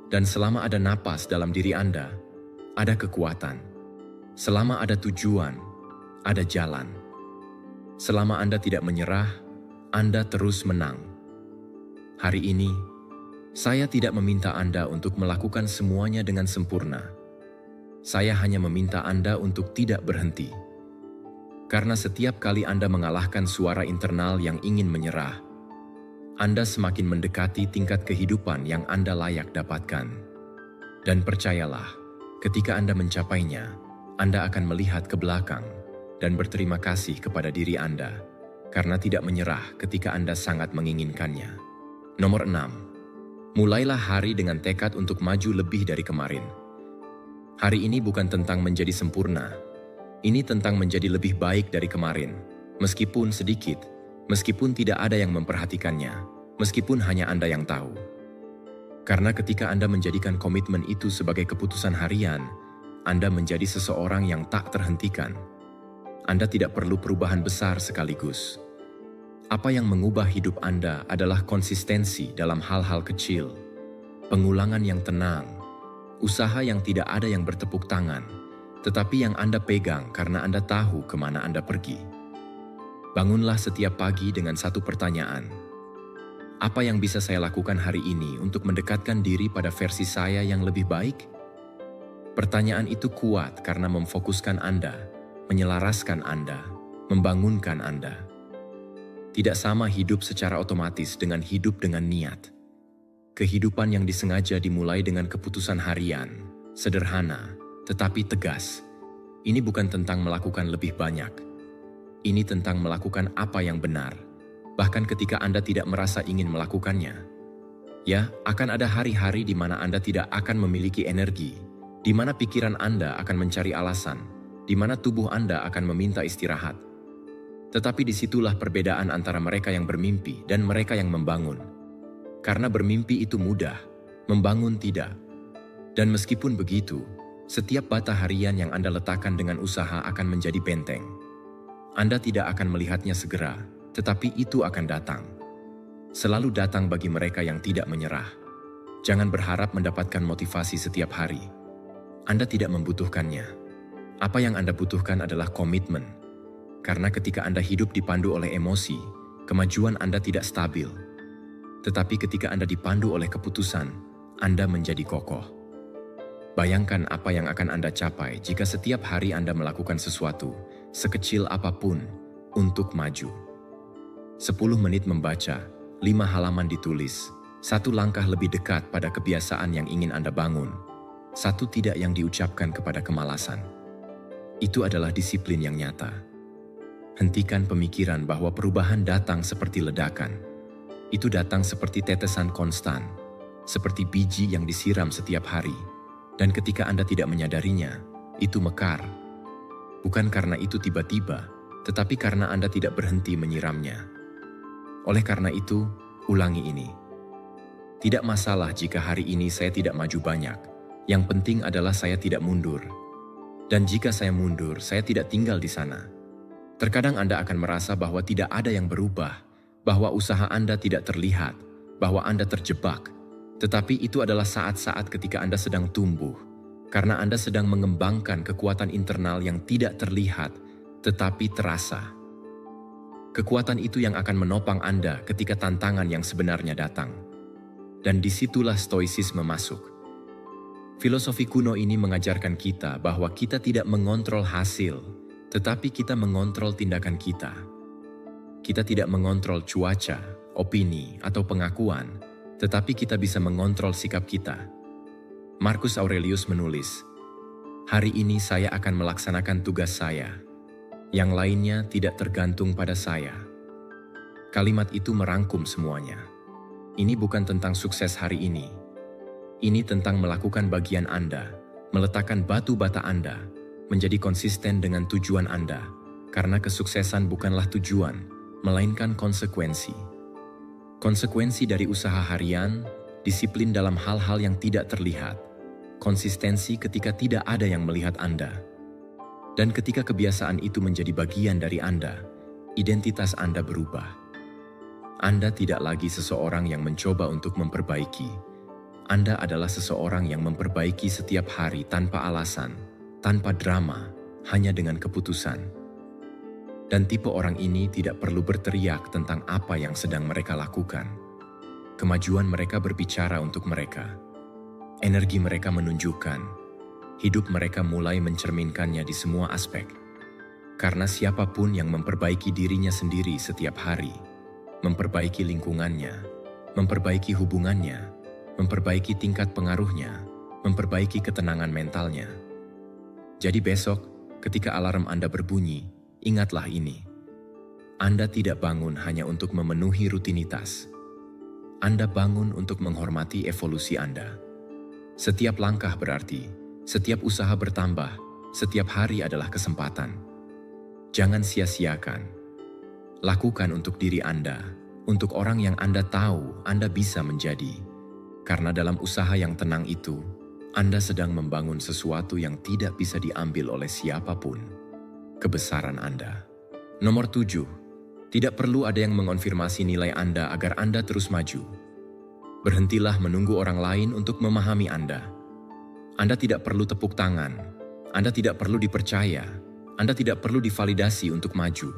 Dan selama ada napas dalam diri Anda, ada kekuatan. Selama ada tujuan, ada jalan. Selama Anda tidak menyerah, Anda terus menang. Hari ini, saya tidak meminta Anda untuk melakukan semuanya dengan sempurna. Saya hanya meminta Anda untuk tidak berhenti. Karena setiap kali Anda mengalahkan suara internal yang ingin menyerah, Anda semakin mendekati tingkat kehidupan yang Anda layak dapatkan. Dan percayalah, ketika Anda mencapainya, Anda akan melihat ke belakang dan berterima kasih kepada diri Anda karena tidak menyerah ketika Anda sangat menginginkannya. Nomor 6. Mulailah hari dengan tekad untuk maju lebih dari kemarin. Hari ini bukan tentang menjadi sempurna. Ini tentang menjadi lebih baik dari kemarin. Meskipun sedikit, meskipun tidak ada yang memperhatikannya, meskipun hanya Anda yang tahu. Karena ketika Anda menjadikan komitmen itu sebagai keputusan harian, Anda menjadi seseorang yang tak terhentikan. Anda tidak perlu perubahan besar sekaligus. Apa yang mengubah hidup Anda adalah konsistensi dalam hal-hal kecil, pengulangan yang tenang, usaha yang tidak ada yang bertepuk tangan, tetapi yang Anda pegang karena Anda tahu kemana Anda pergi. Bangunlah setiap pagi dengan satu pertanyaan. Apa yang bisa saya lakukan hari ini untuk mendekatkan diri pada versi saya yang lebih baik? Pertanyaan itu kuat karena memfokuskan Anda, menyelaraskan Anda, membangunkan Anda. Tidak sama hidup secara otomatis dengan hidup dengan niat. Kehidupan yang disengaja dimulai dengan keputusan harian, sederhana, tetapi tegas. Ini bukan tentang melakukan lebih banyak. Ini tentang melakukan apa yang benar. Bahkan ketika Anda tidak merasa ingin melakukannya. Ya, akan ada hari-hari di mana Anda tidak akan memiliki energi, di mana pikiran Anda akan mencari alasan, di mana tubuh Anda akan meminta istirahat. Tetapi disitulah perbedaan antara mereka yang bermimpi dan mereka yang membangun. Karena bermimpi itu mudah, membangun tidak. Dan meskipun begitu, setiap bata harian yang Anda letakkan dengan usaha akan menjadi benteng. Anda tidak akan melihatnya segera, tetapi itu akan datang. Selalu datang bagi mereka yang tidak menyerah. Jangan berharap mendapatkan motivasi setiap hari. Anda tidak membutuhkannya. Apa yang Anda butuhkan adalah komitmen. Karena ketika Anda hidup dipandu oleh emosi, kemajuan Anda tidak stabil. Tetapi ketika Anda dipandu oleh keputusan, Anda menjadi kokoh. Bayangkan apa yang akan Anda capai jika setiap hari Anda melakukan sesuatu, sekecil apapun, untuk maju. 10 menit membaca, 5 halaman ditulis, 1 langkah lebih dekat pada kebiasaan yang ingin Anda bangun, 1 tidak yang diucapkan kepada kemalasan. Itu adalah disiplin yang nyata. Hentikan pemikiran bahwa perubahan datang seperti ledakan. Itu datang seperti tetesan konstan, seperti biji yang disiram setiap hari. Dan ketika Anda tidak menyadarinya, itu mekar. Bukan karena itu tiba-tiba, tetapi karena Anda tidak berhenti menyiramnya. Oleh karena itu, ulangi ini. Tidak masalah jika hari ini saya tidak maju banyak. Yang penting adalah saya tidak mundur. Dan jika saya mundur, saya tidak tinggal di sana. Terkadang Anda akan merasa bahwa tidak ada yang berubah, bahwa usaha Anda tidak terlihat, bahwa Anda terjebak. Tetapi itu adalah saat-saat ketika Anda sedang tumbuh, karena Anda sedang mengembangkan kekuatan internal yang tidak terlihat, tetapi terasa. Kekuatan itu yang akan menopang Anda ketika tantangan yang sebenarnya datang. Dan disitulah stoicisme masuk. Filosofi kuno ini mengajarkan kita bahwa kita tidak mengontrol hasil, tetapi kita mengontrol tindakan kita. Kita tidak mengontrol cuaca, opini, atau pengakuan, tetapi kita bisa mengontrol sikap kita. Marcus Aurelius menulis, "Hari ini saya akan melaksanakan tugas saya. Yang lainnya tidak tergantung pada saya." Kalimat itu merangkum semuanya. Ini bukan tentang sukses hari ini. Ini tentang melakukan bagian Anda, meletakkan batu bata Anda, menjadi konsisten dengan tujuan Anda, karena kesuksesan bukanlah tujuan, melainkan konsekuensi. Konsekuensi dari usaha harian, disiplin dalam hal-hal yang tidak terlihat, konsistensi ketika tidak ada yang melihat Anda. Dan ketika kebiasaan itu menjadi bagian dari Anda, identitas Anda berubah. Anda tidak lagi seseorang yang mencoba untuk memperbaiki. Anda adalah seseorang yang memperbaiki setiap hari tanpa alasan, tanpa drama, hanya dengan keputusan. Dan tipe orang ini tidak perlu berteriak tentang apa yang sedang mereka lakukan. Kemajuan mereka berbicara untuk mereka. Energi mereka menunjukkan. Hidup mereka mulai mencerminkannya di semua aspek. Karena siapapun yang memperbaiki dirinya sendiri setiap hari, memperbaiki lingkungannya, memperbaiki hubungannya, memperbaiki tingkat pengaruhnya, memperbaiki ketenangan mentalnya. Jadi besok, ketika alarm Anda berbunyi, ingatlah ini. Anda tidak bangun hanya untuk memenuhi rutinitas. Anda bangun untuk menghormati evolusi Anda. Setiap langkah berarti, setiap usaha bertambah, setiap hari adalah kesempatan. Jangan sia-siakan. Lakukan untuk diri Anda, untuk orang yang Anda tahu Anda bisa menjadi. Karena dalam usaha yang tenang itu, Anda sedang membangun sesuatu yang tidak bisa diambil oleh siapapun. Kebesaran Anda. Nomor 7. Tidak perlu ada yang mengonfirmasi nilai Anda agar Anda terus maju. Berhentilah menunggu orang lain untuk memahami Anda. Anda tidak perlu tepuk tangan. Anda tidak perlu dipercaya. Anda tidak perlu divalidasi untuk maju.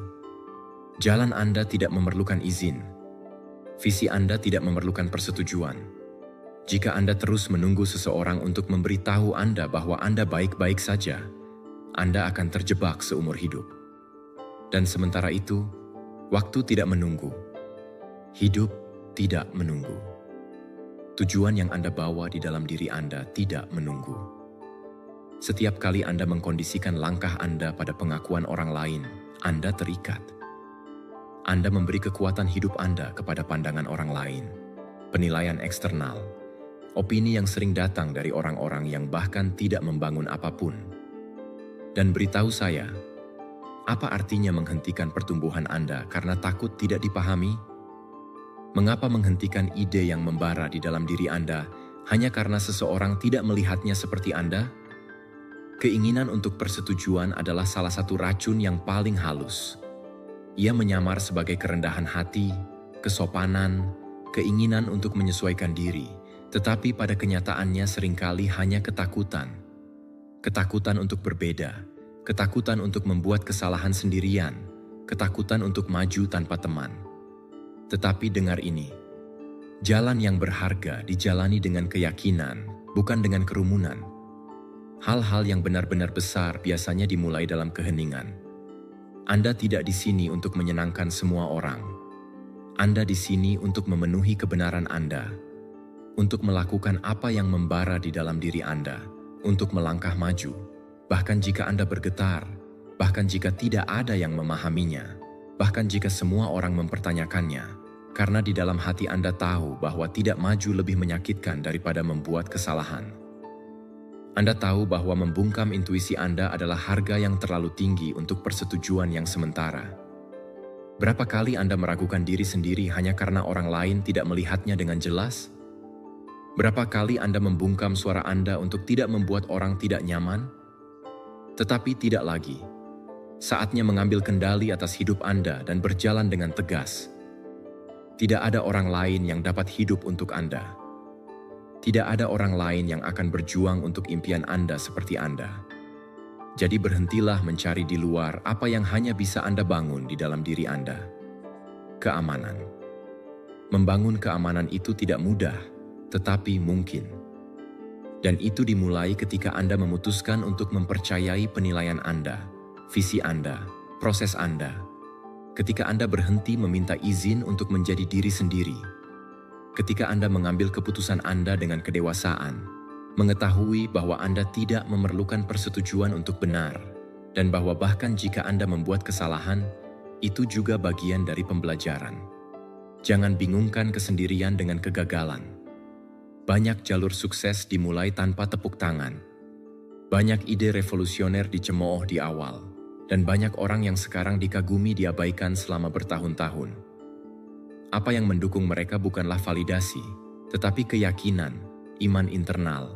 Jalan Anda tidak memerlukan izin. Visi Anda tidak memerlukan persetujuan. Jika Anda terus menunggu seseorang untuk memberitahu Anda bahwa Anda baik-baik saja, Anda akan terjebak seumur hidup. Dan sementara itu, waktu tidak menunggu. Hidup tidak menunggu. Tujuan yang Anda bawa di dalam diri Anda tidak menunggu. Setiap kali Anda mengkondisikan langkah Anda pada pengakuan orang lain, Anda terikat. Anda memberi kekuatan hidup Anda kepada pandangan orang lain, penilaian eksternal, opini yang sering datang dari orang-orang yang bahkan tidak membangun apapun. Dan beritahu saya, apa artinya menghentikan pertumbuhan Anda karena takut tidak dipahami? Mengapa menghentikan ide yang membara di dalam diri Anda hanya karena seseorang tidak melihatnya seperti Anda? Keinginan untuk persetujuan adalah salah satu racun yang paling halus. Ia menyamar sebagai kerendahan hati, kesopanan, keinginan untuk menyesuaikan diri, tetapi pada kenyataannya seringkali hanya ketakutan. Ketakutan untuk berbeda, ketakutan untuk membuat kesalahan sendirian, ketakutan untuk maju tanpa teman. Tetapi dengar ini, jalan yang berharga dijalani dengan keyakinan, bukan dengan kerumunan. Hal-hal yang benar-benar besar biasanya dimulai dalam keheningan. Anda tidak di sini untuk menyenangkan semua orang. Anda di sini untuk memenuhi kebenaran Anda, untuk melakukan apa yang membara di dalam diri Anda, untuk melangkah maju, bahkan jika Anda bergetar, bahkan jika tidak ada yang memahaminya, bahkan jika semua orang mempertanyakannya, karena di dalam hati Anda tahu bahwa tidak maju lebih menyakitkan daripada membuat kesalahan. Anda tahu bahwa membungkam intuisi Anda adalah harga yang terlalu tinggi untuk persetujuan yang sementara. Berapa kali Anda meragukan diri sendiri hanya karena orang lain tidak melihatnya dengan jelas? Berapa kali Anda membungkam suara Anda untuk tidak membuat orang tidak nyaman? Tetapi tidak lagi. Saatnya mengambil kendali atas hidup Anda dan berjalan dengan tegas. Tidak ada orang lain yang dapat hidup untuk Anda. Tidak ada orang lain yang akan berjuang untuk impian Anda seperti Anda. Jadi berhentilah mencari di luar apa yang hanya bisa Anda bangun di dalam diri Anda. Keamanan. Membangun keamanan itu tidak mudah, tetapi mungkin. Dan itu dimulai ketika Anda memutuskan untuk mempercayai penilaian Anda, visi Anda, proses Anda. Ketika Anda berhenti meminta izin untuk menjadi diri sendiri. Ketika Anda mengambil keputusan Anda dengan kedewasaan, mengetahui bahwa Anda tidak memerlukan persetujuan untuk benar, dan bahwa bahkan jika Anda membuat kesalahan, itu juga bagian dari pembelajaran. Jangan bingungkan kesendirian dengan kegagalan. Banyak jalur sukses dimulai tanpa tepuk tangan. Banyak ide revolusioner dicemooh di awal, dan banyak orang yang sekarang dikagumi diabaikan selama bertahun-tahun. Apa yang mendukung mereka bukanlah validasi, tetapi keyakinan, iman internal.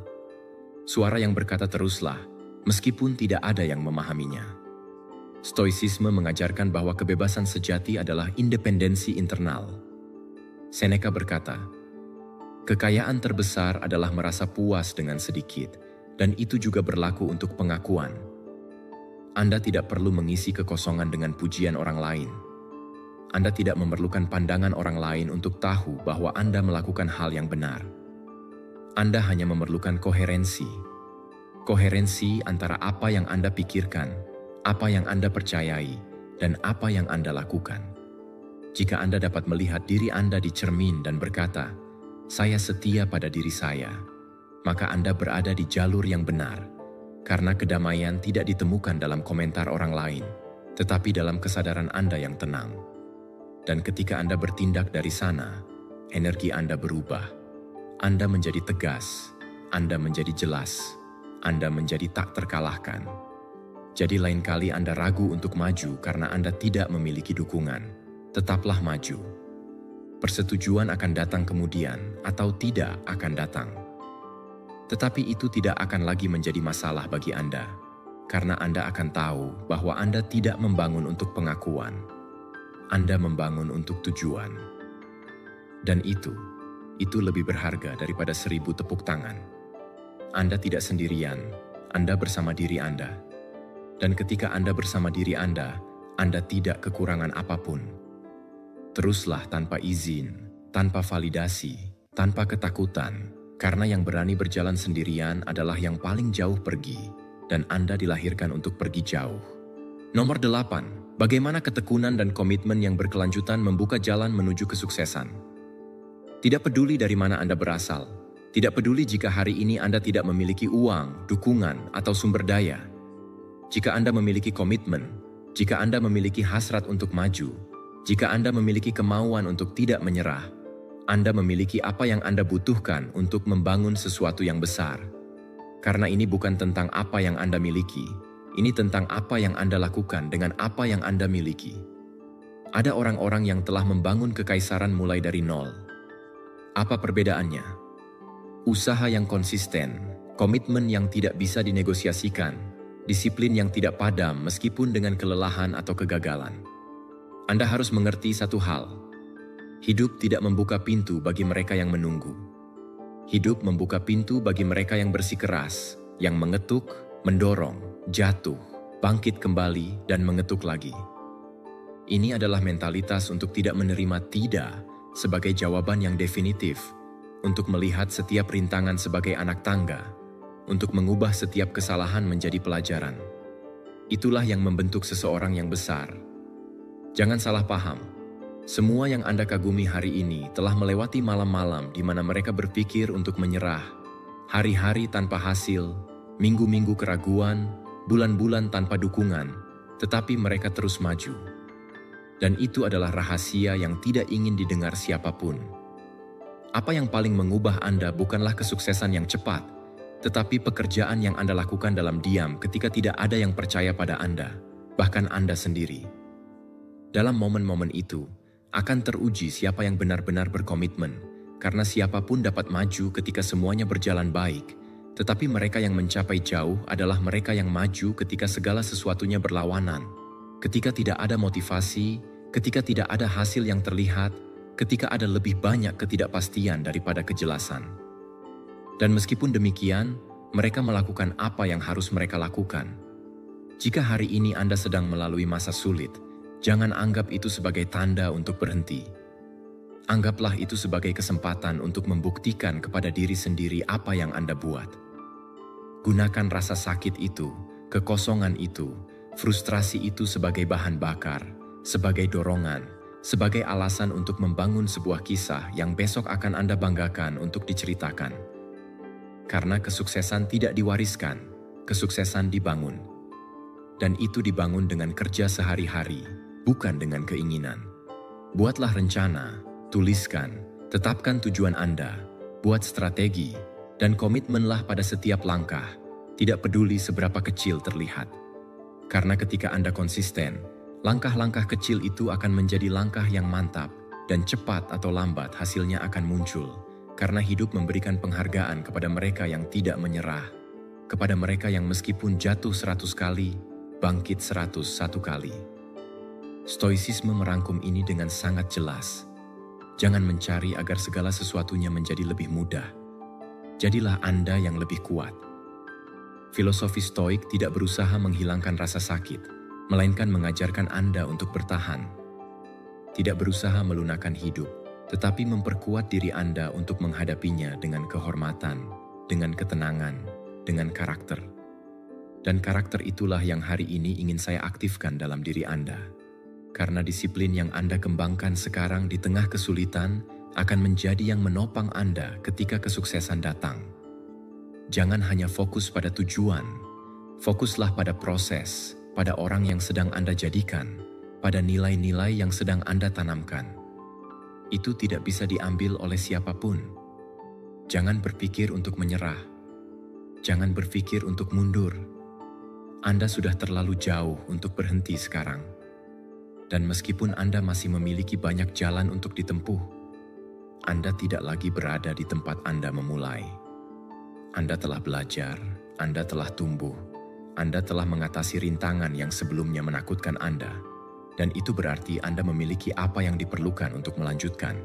Suara yang berkata teruslah, meskipun tidak ada yang memahaminya. Stoicisme mengajarkan bahwa kebebasan sejati adalah independensi internal. Seneca berkata, kekayaan terbesar adalah merasa puas dengan sedikit, dan itu juga berlaku untuk pengakuan. Anda tidak perlu mengisi kekosongan dengan pujian orang lain. Anda tidak memerlukan pandangan orang lain untuk tahu bahwa Anda melakukan hal yang benar. Anda hanya memerlukan koherensi. Koherensi antara apa yang Anda pikirkan, apa yang Anda percayai, dan apa yang Anda lakukan. Jika Anda dapat melihat diri Anda di cermin dan berkata, "Saya setia pada diri saya," maka Anda berada di jalur yang benar, karena kedamaian tidak ditemukan dalam komentar orang lain, tetapi dalam kesadaran Anda yang tenang. Dan ketika Anda bertindak dari sana, energi Anda berubah. Anda menjadi tegas, Anda menjadi jelas, Anda menjadi tak terkalahkan. Jadi lain kali Anda ragu untuk maju karena Anda tidak memiliki dukungan, tetaplah maju. Persetujuan akan datang kemudian atau tidak akan datang. Tetapi itu tidak akan lagi menjadi masalah bagi Anda, karena Anda akan tahu bahwa Anda tidak membangun untuk pengakuan. Anda membangun untuk tujuan. Dan itu lebih berharga daripada 1000 tepuk tangan. Anda tidak sendirian, Anda bersama diri Anda. Dan ketika Anda bersama diri Anda tidak kekurangan apapun. Teruslah tanpa izin, tanpa validasi, tanpa ketakutan, karena yang berani berjalan sendirian adalah yang paling jauh pergi, dan Anda dilahirkan untuk pergi jauh. Nomor 8, bagaimana ketekunan dan komitmen yang berkelanjutan membuka jalan menuju kesuksesan. Tidak peduli dari mana Anda berasal, tidak peduli jika hari ini Anda tidak memiliki uang, dukungan, atau sumber daya. Jika Anda memiliki komitmen, jika Anda memiliki hasrat untuk maju, jika Anda memiliki kemauan untuk tidak menyerah, Anda memiliki apa yang Anda butuhkan untuk membangun sesuatu yang besar. Karena ini bukan tentang apa yang Anda miliki, ini tentang apa yang Anda lakukan dengan apa yang Anda miliki. Ada orang-orang yang telah membangun kekaisaran mulai dari nol. Apa perbedaannya? Usaha yang konsisten, komitmen yang tidak bisa dinegosiasikan, disiplin yang tidak padam meskipun dengan kelelahan atau kegagalan. Anda harus mengerti satu hal. Hidup tidak membuka pintu bagi mereka yang menunggu. Hidup membuka pintu bagi mereka yang bersikeras, yang mengetuk, mendorong, jatuh, bangkit kembali, dan mengetuk lagi. Ini adalah mentalitas untuk tidak menerima tidak sebagai jawaban yang definitif, untuk melihat setiap rintangan sebagai anak tangga, untuk mengubah setiap kesalahan menjadi pelajaran. Itulah yang membentuk seseorang yang besar. Jangan salah paham. Semua yang Anda kagumi hari ini telah melewati malam-malam di mana mereka berpikir untuk menyerah, hari-hari tanpa hasil, minggu-minggu keraguan, bulan-bulan tanpa dukungan, tetapi mereka terus maju. Dan itu adalah rahasia yang tidak ingin didengar siapapun. Apa yang paling mengubah Anda bukanlah kesuksesan yang cepat, tetapi pekerjaan yang Anda lakukan dalam diam ketika tidak ada yang percaya pada Anda, bahkan Anda sendiri. Dalam momen-momen itu, akan teruji siapa yang benar-benar berkomitmen, karena siapapun dapat maju ketika semuanya berjalan baik, tetapi mereka yang mencapai jauh adalah mereka yang maju ketika segala sesuatunya berlawanan, ketika tidak ada motivasi, ketika tidak ada hasil yang terlihat, ketika ada lebih banyak ketidakpastian daripada kejelasan. Dan meskipun demikian, mereka melakukan apa yang harus mereka lakukan. Jika hari ini Anda sedang melalui masa sulit, jangan anggap itu sebagai tanda untuk berhenti. Anggaplah itu sebagai kesempatan untuk membuktikan kepada diri sendiri apa yang Anda buat. Gunakan rasa sakit itu, kekosongan itu, frustrasi itu sebagai bahan bakar, sebagai dorongan, sebagai alasan untuk membangun sebuah kisah yang besok akan Anda banggakan untuk diceritakan. Karena kesuksesan tidak diwariskan, kesuksesan dibangun. Dan itu dibangun dengan kerja sehari-hari, bukan dengan keinginan. Buatlah rencana, tuliskan, tetapkan tujuan Anda, buat strategi, dan komitmenlah pada setiap langkah, tidak peduli seberapa kecil terlihat. Karena ketika Anda konsisten, langkah-langkah kecil itu akan menjadi langkah yang mantap, dan cepat atau lambat hasilnya akan muncul, karena hidup memberikan penghargaan kepada mereka yang tidak menyerah, kepada mereka yang meskipun jatuh 100 kali, bangkit 101 kali. Stoicisme merangkum ini dengan sangat jelas. Jangan mencari agar segala sesuatunya menjadi lebih mudah. Jadilah Anda yang lebih kuat. Filosofi Stoik tidak berusaha menghilangkan rasa sakit, melainkan mengajarkan Anda untuk bertahan. Tidak berusaha melunakkan hidup, tetapi memperkuat diri Anda untuk menghadapinya dengan kehormatan, dengan ketenangan, dengan karakter. Dan karakter itulah yang hari ini ingin saya aktifkan dalam diri Anda. Karena disiplin yang Anda kembangkan sekarang di tengah kesulitan akan menjadi yang menopang Anda ketika kesuksesan datang. Jangan hanya fokus pada tujuan, fokuslah pada proses, pada orang yang sedang Anda jadikan, pada nilai-nilai yang sedang Anda tanamkan. Itu tidak bisa diambil oleh siapapun. Jangan berpikir untuk menyerah. Jangan berpikir untuk mundur. Anda sudah terlalu jauh untuk berhenti sekarang. Dan meskipun Anda masih memiliki banyak jalan untuk ditempuh, Anda tidak lagi berada di tempat Anda memulai. Anda telah belajar, Anda telah tumbuh, Anda telah mengatasi rintangan yang sebelumnya menakutkan Anda. Dan itu berarti Anda memiliki apa yang diperlukan untuk melanjutkan.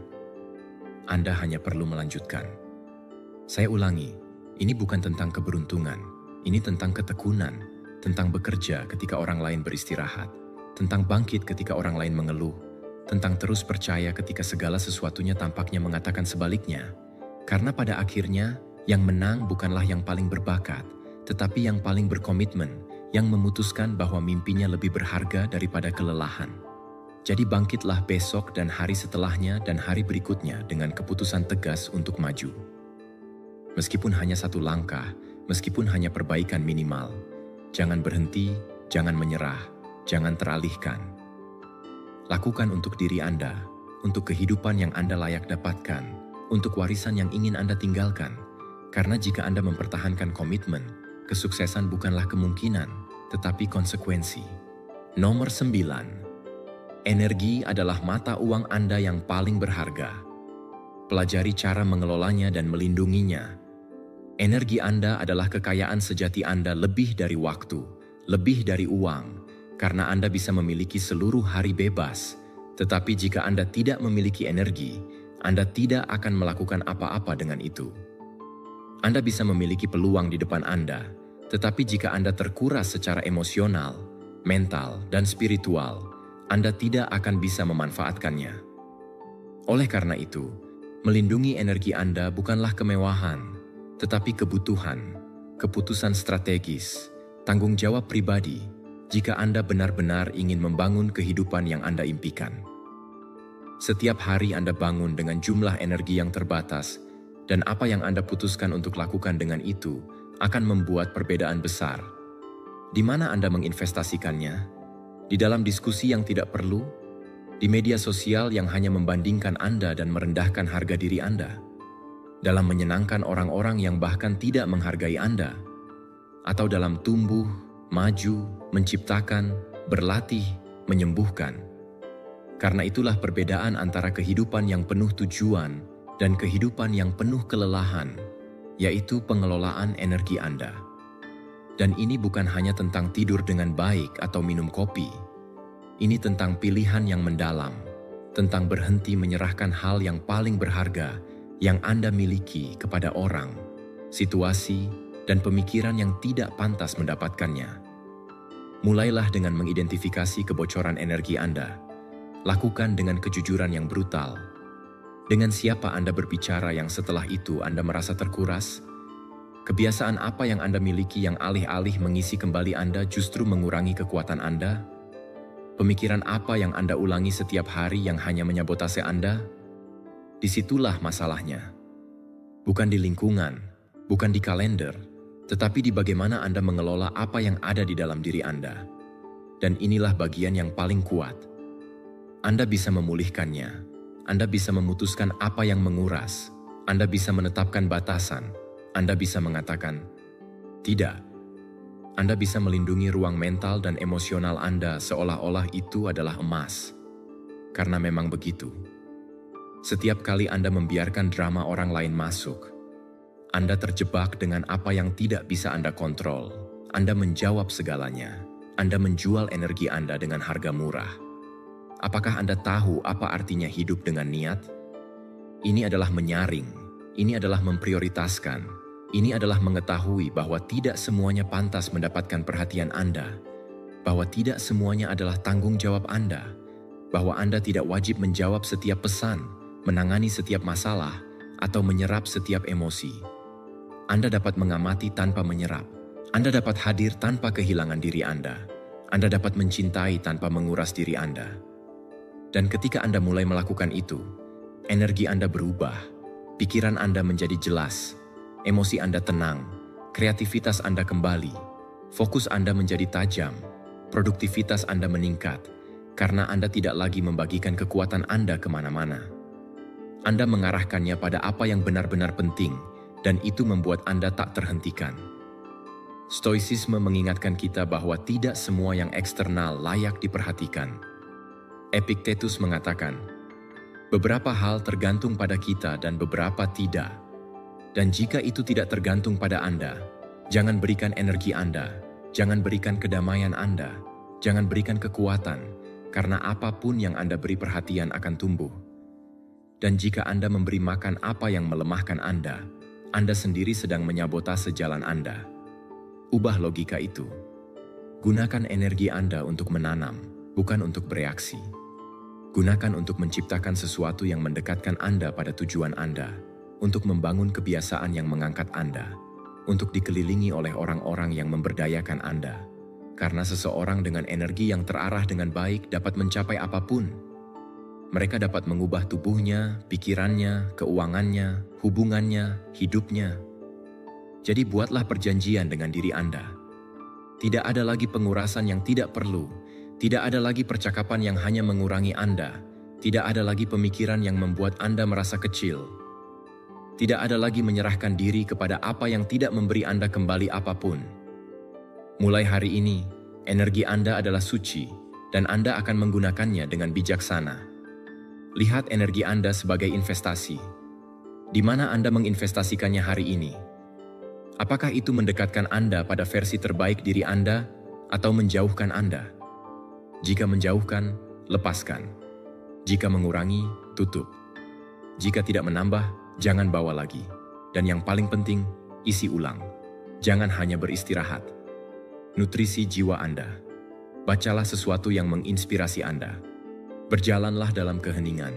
Anda hanya perlu melanjutkan. Saya ulangi, ini bukan tentang keberuntungan, ini tentang ketekunan, tentang bekerja ketika orang lain beristirahat, tentang bangkit ketika orang lain mengeluh, tentang terus percaya ketika segala sesuatunya tampaknya mengatakan sebaliknya. Karena pada akhirnya, yang menang bukanlah yang paling berbakat, tetapi yang paling berkomitmen, yang memutuskan bahwa mimpinya lebih berharga daripada kelelahan. Jadi bangkitlah besok dan hari setelahnya dan hari berikutnya dengan keputusan tegas untuk maju. Meskipun hanya satu langkah, meskipun hanya perbaikan minimal, jangan berhenti, jangan menyerah, jangan teralihkan. Lakukan untuk diri Anda, untuk kehidupan yang Anda layak dapatkan, untuk warisan yang ingin Anda tinggalkan. Karena jika Anda mempertahankan komitmen, kesuksesan bukanlah kemungkinan, tetapi konsekuensi. Nomor 9. Energi adalah mata uang Anda yang paling berharga. Pelajari cara mengelolanya dan melindunginya. Energi Anda adalah kekayaan sejati Anda lebih dari waktu, lebih dari uang, karena Anda bisa memiliki seluruh hari bebas. Tetapi jika Anda tidak memiliki energi, Anda tidak akan melakukan apa-apa dengan itu. Anda bisa memiliki peluang di depan Anda, tetapi jika Anda terkuras secara emosional, mental, dan spiritual, Anda tidak akan bisa memanfaatkannya. Oleh karena itu, melindungi energi Anda bukanlah kemewahan, tetapi kebutuhan, keputusan strategis, tanggung jawab pribadi, jika Anda benar-benar ingin membangun kehidupan yang Anda impikan. Setiap hari Anda bangun dengan jumlah energi yang terbatas, dan apa yang Anda putuskan untuk lakukan dengan itu akan membuat perbedaan besar. Di mana Anda menginvestasikannya? Di dalam diskusi yang tidak perlu? Di media sosial yang hanya membandingkan Anda dan merendahkan harga diri Anda? Dalam menyenangkan orang-orang yang bahkan tidak menghargai Anda? Atau dalam tumbuh, maju, menciptakan, berlatih, menyembuhkan? Karena itulah perbedaan antara kehidupan yang penuh tujuan dan kehidupan yang penuh kelelahan, yaitu pengelolaan energi Anda. Dan ini bukan hanya tentang tidur dengan baik atau minum kopi. Ini tentang pilihan yang mendalam, tentang berhenti menyerahkan hal yang paling berharga yang Anda miliki kepada orang, situasi, dan pemikiran yang tidak pantas mendapatkannya. Mulailah dengan mengidentifikasi kebocoran energi Anda. Lakukan dengan kejujuran yang brutal. Dengan siapa Anda berbicara yang setelah itu Anda merasa terkuras? Kebiasaan apa yang Anda miliki yang alih-alih mengisi kembali Anda justru mengurangi kekuatan Anda? Pemikiran apa yang Anda ulangi setiap hari yang hanya menyabotase Anda? Disitulah masalahnya. Bukan di lingkungan, bukan di kalender, tetapi di bagaimana Anda mengelola apa yang ada di dalam diri Anda. Dan inilah bagian yang paling kuat. Anda bisa memulihkannya. Anda bisa memutuskan apa yang menguras. Anda bisa menetapkan batasan. Anda bisa mengatakan, tidak. Anda bisa melindungi ruang mental dan emosional Anda seolah-olah itu adalah emas. Karena memang begitu. Setiap kali Anda membiarkan drama orang lain masuk, Anda terjebak dengan apa yang tidak bisa Anda kontrol. Anda menjawab segalanya. Anda menjual energi Anda dengan harga murah. Apakah Anda tahu apa artinya hidup dengan niat? Ini adalah menyaring. Ini adalah memprioritaskan. Ini adalah mengetahui bahwa tidak semuanya pantas mendapatkan perhatian Anda. Bahwa tidak semuanya adalah tanggung jawab Anda. Bahwa Anda tidak wajib menjawab setiap pesan, menangani setiap masalah, atau menyerap setiap emosi. Anda dapat mengamati tanpa menyerap. Anda dapat hadir tanpa kehilangan diri Anda. Anda dapat mencintai tanpa menguras diri Anda. Dan ketika Anda mulai melakukan itu, energi Anda berubah, pikiran Anda menjadi jelas, emosi Anda tenang, kreativitas Anda kembali, fokus Anda menjadi tajam, produktivitas Anda meningkat, karena Anda tidak lagi membagikan kekuatan Anda kemana-mana. Anda mengarahkannya pada apa yang benar-benar penting, dan itu membuat Anda tak terhentikan. Stoicisme mengingatkan kita bahwa tidak semua yang eksternal layak diperhatikan. Epictetus mengatakan, beberapa hal tergantung pada kita dan beberapa tidak. Dan jika itu tidak tergantung pada Anda, jangan berikan energi Anda, jangan berikan kedamaian Anda, jangan berikan kekuatan, karena apapun yang Anda beri perhatian akan tumbuh. Dan jika Anda memberi makan apa yang melemahkan Anda sendiri sedang menyabotase jalan Anda. Ubah logika itu. Gunakan energi Anda untuk menanam, bukan untuk bereaksi. Gunakan untuk menciptakan sesuatu yang mendekatkan Anda pada tujuan Anda, untuk membangun kebiasaan yang mengangkat Anda, untuk dikelilingi oleh orang-orang yang memberdayakan Anda. Karena seseorang dengan energi yang terarah dengan baik dapat mencapai apapun. Mereka dapat mengubah tubuhnya, pikirannya, keuangannya, hubungannya, hidupnya. Jadi buatlah perjanjian dengan diri Anda. Tidak ada lagi pengurasan yang tidak perlu. Tidak ada lagi percakapan yang hanya mengurangi Anda. Tidak ada lagi pemikiran yang membuat Anda merasa kecil. Tidak ada lagi menyerahkan diri kepada apa yang tidak memberi Anda kembali apapun. Mulai hari ini, energi Anda adalah suci, dan Anda akan menggunakannya dengan bijaksana. Lihat energi Anda sebagai investasi. Di mana Anda menginvestasikannya hari ini? Apakah itu mendekatkan Anda pada versi terbaik diri Anda atau menjauhkan Anda? Jika menjauhkan, lepaskan. Jika mengurangi, tutup. Jika tidak menambah, jangan bawa lagi. Dan yang paling penting, isi ulang. Jangan hanya beristirahat. Nutrisi jiwa Anda. Bacalah sesuatu yang menginspirasi Anda. Berjalanlah dalam keheningan.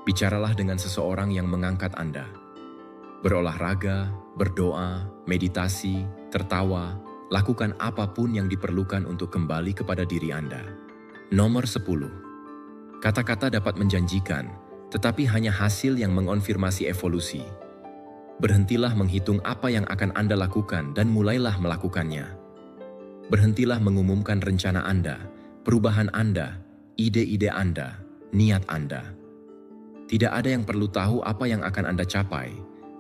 Bicaralah dengan seseorang yang mengangkat Anda. Berolahraga, berdoa, meditasi, tertawa, lakukan apapun yang diperlukan untuk kembali kepada diri Anda. Nomor 10. Kata-kata dapat menjanjikan, tetapi hanya hasil yang mengonfirmasi evolusi. Berhentilah menghitung apa yang akan Anda lakukan dan mulailah melakukannya. Berhentilah mengumumkan rencana Anda, perubahan Anda, ide-ide Anda, niat Anda. Tidak ada yang perlu tahu apa yang akan Anda capai,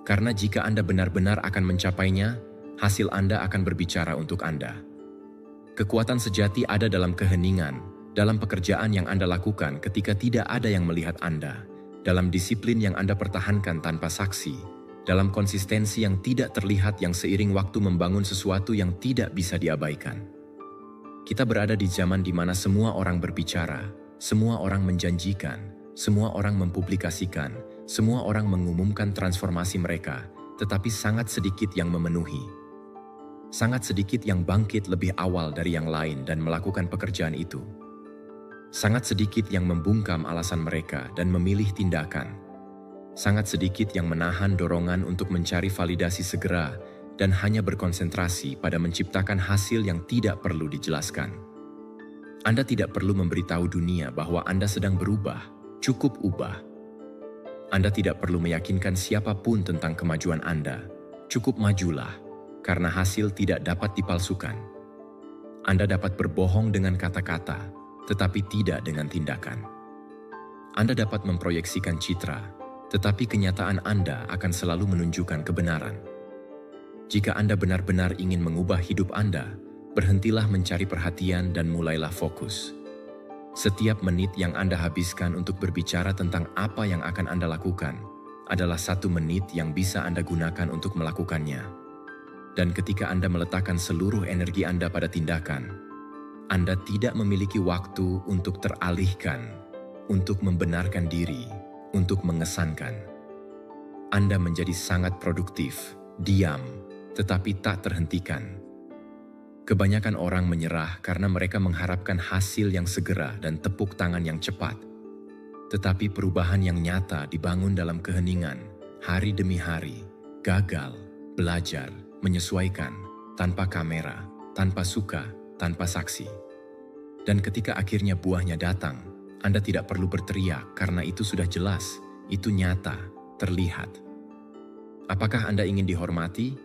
karena jika Anda benar-benar akan mencapainya, hasil Anda akan berbicara untuk Anda. Kekuatan sejati ada dalam keheningan, dalam pekerjaan yang Anda lakukan ketika tidak ada yang melihat Anda, dalam disiplin yang Anda pertahankan tanpa saksi, dalam konsistensi yang tidak terlihat yang seiring waktu membangun sesuatu yang tidak bisa diabaikan. Kita berada di zaman di mana semua orang berbicara, semua orang menjanjikan, semua orang mempublikasikan, semua orang mengumumkan transformasi mereka, tetapi sangat sedikit yang memenuhi. Sangat sedikit yang bangkit lebih awal dari yang lain dan melakukan pekerjaan itu. Sangat sedikit yang membungkam alasan mereka dan memilih tindakan. Sangat sedikit yang menahan dorongan untuk mencari validasi segera dan hanya berkonsentrasi pada menciptakan hasil yang tidak perlu dijelaskan. Anda tidak perlu memberitahu dunia bahwa Anda sedang berubah, cukup ubah. Anda tidak perlu meyakinkan siapapun tentang kemajuan Anda, cukup majulah, karena hasil tidak dapat dipalsukan. Anda dapat berbohong dengan kata-kata, tetapi tidak dengan tindakan. Anda dapat memproyeksikan citra, tetapi kenyataan Anda akan selalu menunjukkan kebenaran. Jika Anda benar-benar ingin mengubah hidup Anda, berhentilah mencari perhatian dan mulailah fokus. Setiap menit yang Anda habiskan untuk berbicara tentang apa yang akan Anda lakukan adalah 1 menit yang bisa Anda gunakan untuk melakukannya. Dan ketika Anda meletakkan seluruh energi Anda pada tindakan, Anda tidak memiliki waktu untuk teralihkan, untuk membenarkan diri, untuk mengesankan. Anda menjadi sangat produktif, diam, tetapi tak terhentikan. Kebanyakan orang menyerah karena mereka mengharapkan hasil yang segera dan tepuk tangan yang cepat. Tetapi perubahan yang nyata dibangun dalam keheningan, hari demi hari, gagal, belajar, menyesuaikan, tanpa kamera, tanpa suka, tanpa saksi. Dan ketika akhirnya buahnya datang, Anda tidak perlu berteriak karena itu sudah jelas, itu nyata, terlihat. Apakah Anda ingin dihormati?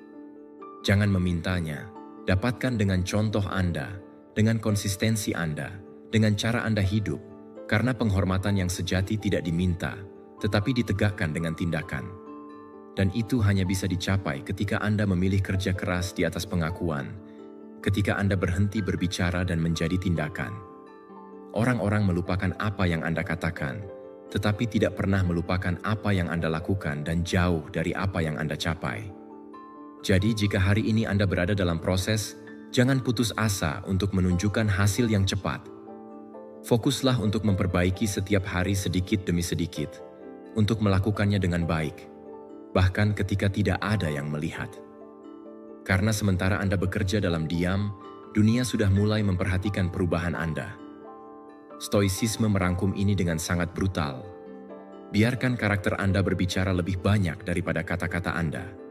Jangan memintanya, dapatkan dengan contoh Anda, dengan konsistensi Anda, dengan cara Anda hidup, karena penghormatan yang sejati tidak diminta, tetapi ditegakkan dengan tindakan. Dan itu hanya bisa dicapai ketika Anda memilih kerja keras di atas pengakuan, ketika Anda berhenti berbicara dan menjadi tindakan. Orang-orang melupakan apa yang Anda katakan, tetapi tidak pernah melupakan apa yang Anda lakukan dan jauh dari apa yang Anda capai. Jadi jika hari ini Anda berada dalam proses, jangan putus asa untuk menunjukkan hasil yang cepat. Fokuslah untuk memperbaiki setiap hari sedikit demi sedikit, untuk melakukannya dengan baik, bahkan ketika tidak ada yang melihat. Karena sementara Anda bekerja dalam diam, dunia sudah mulai memperhatikan perubahan Anda. Stoicisme merangkum ini dengan sangat brutal. Biarkan karakter Anda berbicara lebih banyak daripada kata-kata Anda.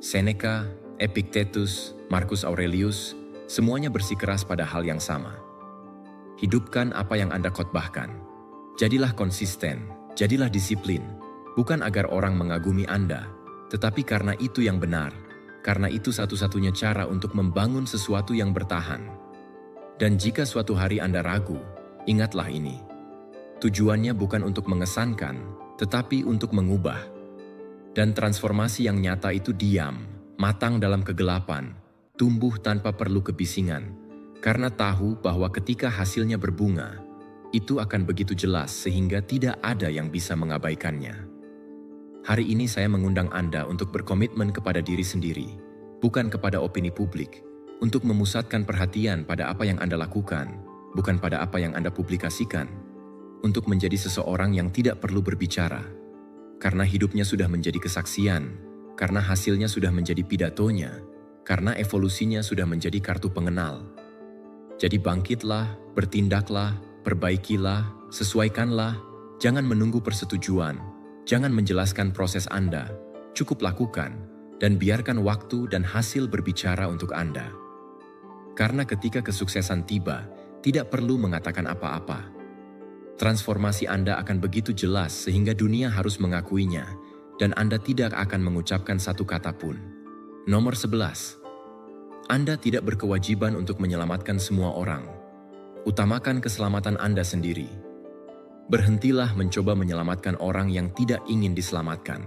Seneca, Epictetus, Marcus Aurelius, semuanya bersikeras pada hal yang sama. Hidupkan apa yang Anda khotbahkan. Jadilah konsisten, jadilah disiplin, bukan agar orang mengagumi Anda, tetapi karena itu yang benar, karena itu satu-satunya cara untuk membangun sesuatu yang bertahan. Dan jika suatu hari Anda ragu, ingatlah ini. Tujuannya bukan untuk mengesankan, tetapi untuk mengubah. Dan transformasi yang nyata itu diam, matang dalam kegelapan, tumbuh tanpa perlu kebisingan, karena tahu bahwa ketika hasilnya berbunga, itu akan begitu jelas sehingga tidak ada yang bisa mengabaikannya. Hari ini saya mengundang Anda untuk berkomitmen kepada diri sendiri, bukan kepada opini publik, untuk memusatkan perhatian pada apa yang Anda lakukan, bukan pada apa yang Anda publikasikan, untuk menjadi seseorang yang tidak perlu berbicara, karena hidupnya sudah menjadi kesaksian, karena hasilnya sudah menjadi pidatonya, karena evolusinya sudah menjadi kartu pengenal. Jadi bangkitlah, bertindaklah, perbaikilah, sesuaikanlah, jangan menunggu persetujuan, jangan menjelaskan proses Anda, cukup lakukan, dan biarkan waktu dan hasil berbicara untuk Anda. Karena ketika kesuksesan tiba, tidak perlu mengatakan apa-apa. Transformasi Anda akan begitu jelas sehingga dunia harus mengakuinya, dan Anda tidak akan mengucapkan satu kata pun. Nomor 11. Anda tidak berkewajiban untuk menyelamatkan semua orang. Utamakan keselamatan Anda sendiri. Berhentilah mencoba menyelamatkan orang yang tidak ingin diselamatkan.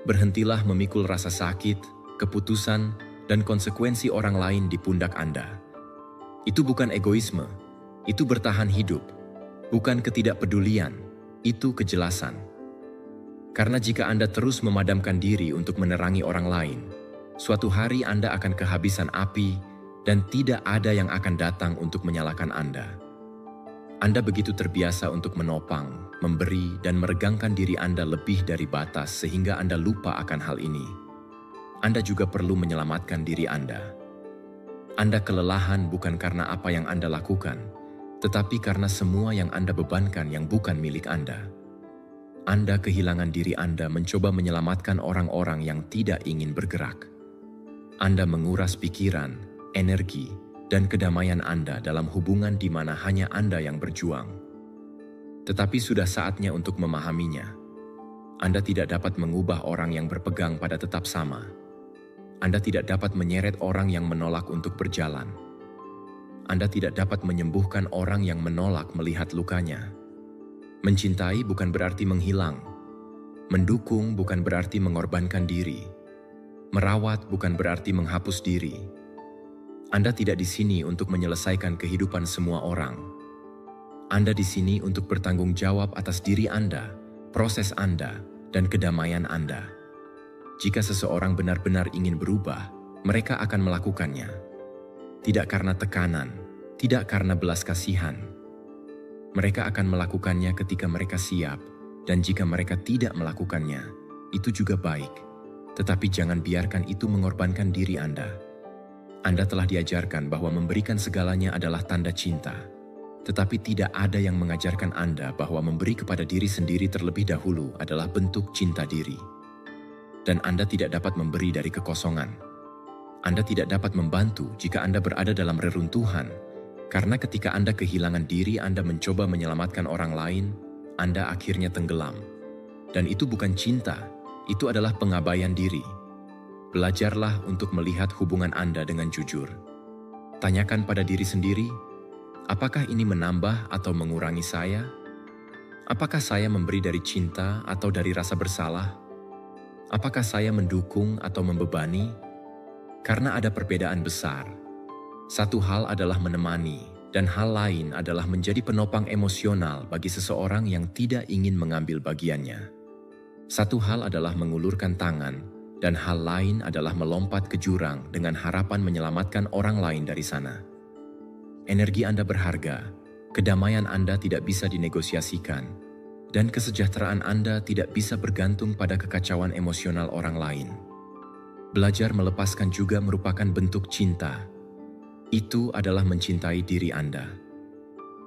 Berhentilah memikul rasa sakit, keputusan, dan konsekuensi orang lain di pundak Anda. Itu bukan egoisme, itu bertahan hidup. Bukan ketidakpedulian, itu kejelasan. Karena jika Anda terus memadamkan diri untuk menerangi orang lain, suatu hari Anda akan kehabisan api dan tidak ada yang akan datang untuk menyalakan Anda. Anda begitu terbiasa untuk menopang, memberi, dan meregangkan diri Anda lebih dari batas sehingga Anda lupa akan hal ini. Anda juga perlu menyelamatkan diri Anda. Anda kelelahan bukan karena apa yang Anda lakukan, tetapi karena semua yang Anda bebankan yang bukan milik Anda. Anda kehilangan diri Anda mencoba menyelamatkan orang-orang yang tidak ingin bergerak. Anda menguras pikiran, energi, dan kedamaian Anda dalam hubungan di mana hanya Anda yang berjuang. Tetapi sudah saatnya untuk memahaminya. Anda tidak dapat mengubah orang yang berpegang pada tetap sama. Anda tidak dapat menyeret orang yang menolak untuk berjalan. Anda tidak dapat menyembuhkan orang yang menolak melihat lukanya. Mencintai bukan berarti menghilang. Mendukung bukan berarti mengorbankan diri. Merawat bukan berarti menghapus diri. Anda tidak di sini untuk menyelesaikan kehidupan semua orang. Anda di sini untuk bertanggung jawab atas diri Anda, proses Anda, dan kedamaian Anda. Jika seseorang benar-benar ingin berubah, mereka akan melakukannya. Tidak karena tekanan, tidak karena belas kasihan. Mereka akan melakukannya ketika mereka siap, dan jika mereka tidak melakukannya, itu juga baik. Tetapi jangan biarkan itu mengorbankan diri Anda. Anda telah diajarkan bahwa memberikan segalanya adalah tanda cinta. Tetapi tidak ada yang mengajarkan Anda bahwa memberi kepada diri sendiri terlebih dahulu adalah bentuk cinta diri. Dan Anda tidak dapat memberi dari kekosongan. Anda tidak dapat membantu jika Anda berada dalam reruntuhan, karena ketika Anda kehilangan diri Anda mencoba menyelamatkan orang lain, Anda akhirnya tenggelam. Dan itu bukan cinta, itu adalah pengabaian diri. Belajarlah untuk melihat hubungan Anda dengan jujur. Tanyakan pada diri sendiri, apakah ini menambah atau mengurangi saya? Apakah saya memberi dari cinta atau dari rasa bersalah? Apakah saya mendukung atau membebani? Karena ada perbedaan besar. Satu hal adalah menemani, dan hal lain adalah menjadi penopang emosional bagi seseorang yang tidak ingin mengambil bagiannya. Satu hal adalah mengulurkan tangan, dan hal lain adalah melompat ke jurang dengan harapan menyelamatkan orang lain dari sana. Energi Anda berharga, kedamaian Anda tidak bisa dinegosiasikan, dan kesejahteraan Anda tidak bisa bergantung pada kekacauan emosional orang lain. Belajar melepaskan juga merupakan bentuk cinta. Itu adalah mencintai diri Anda.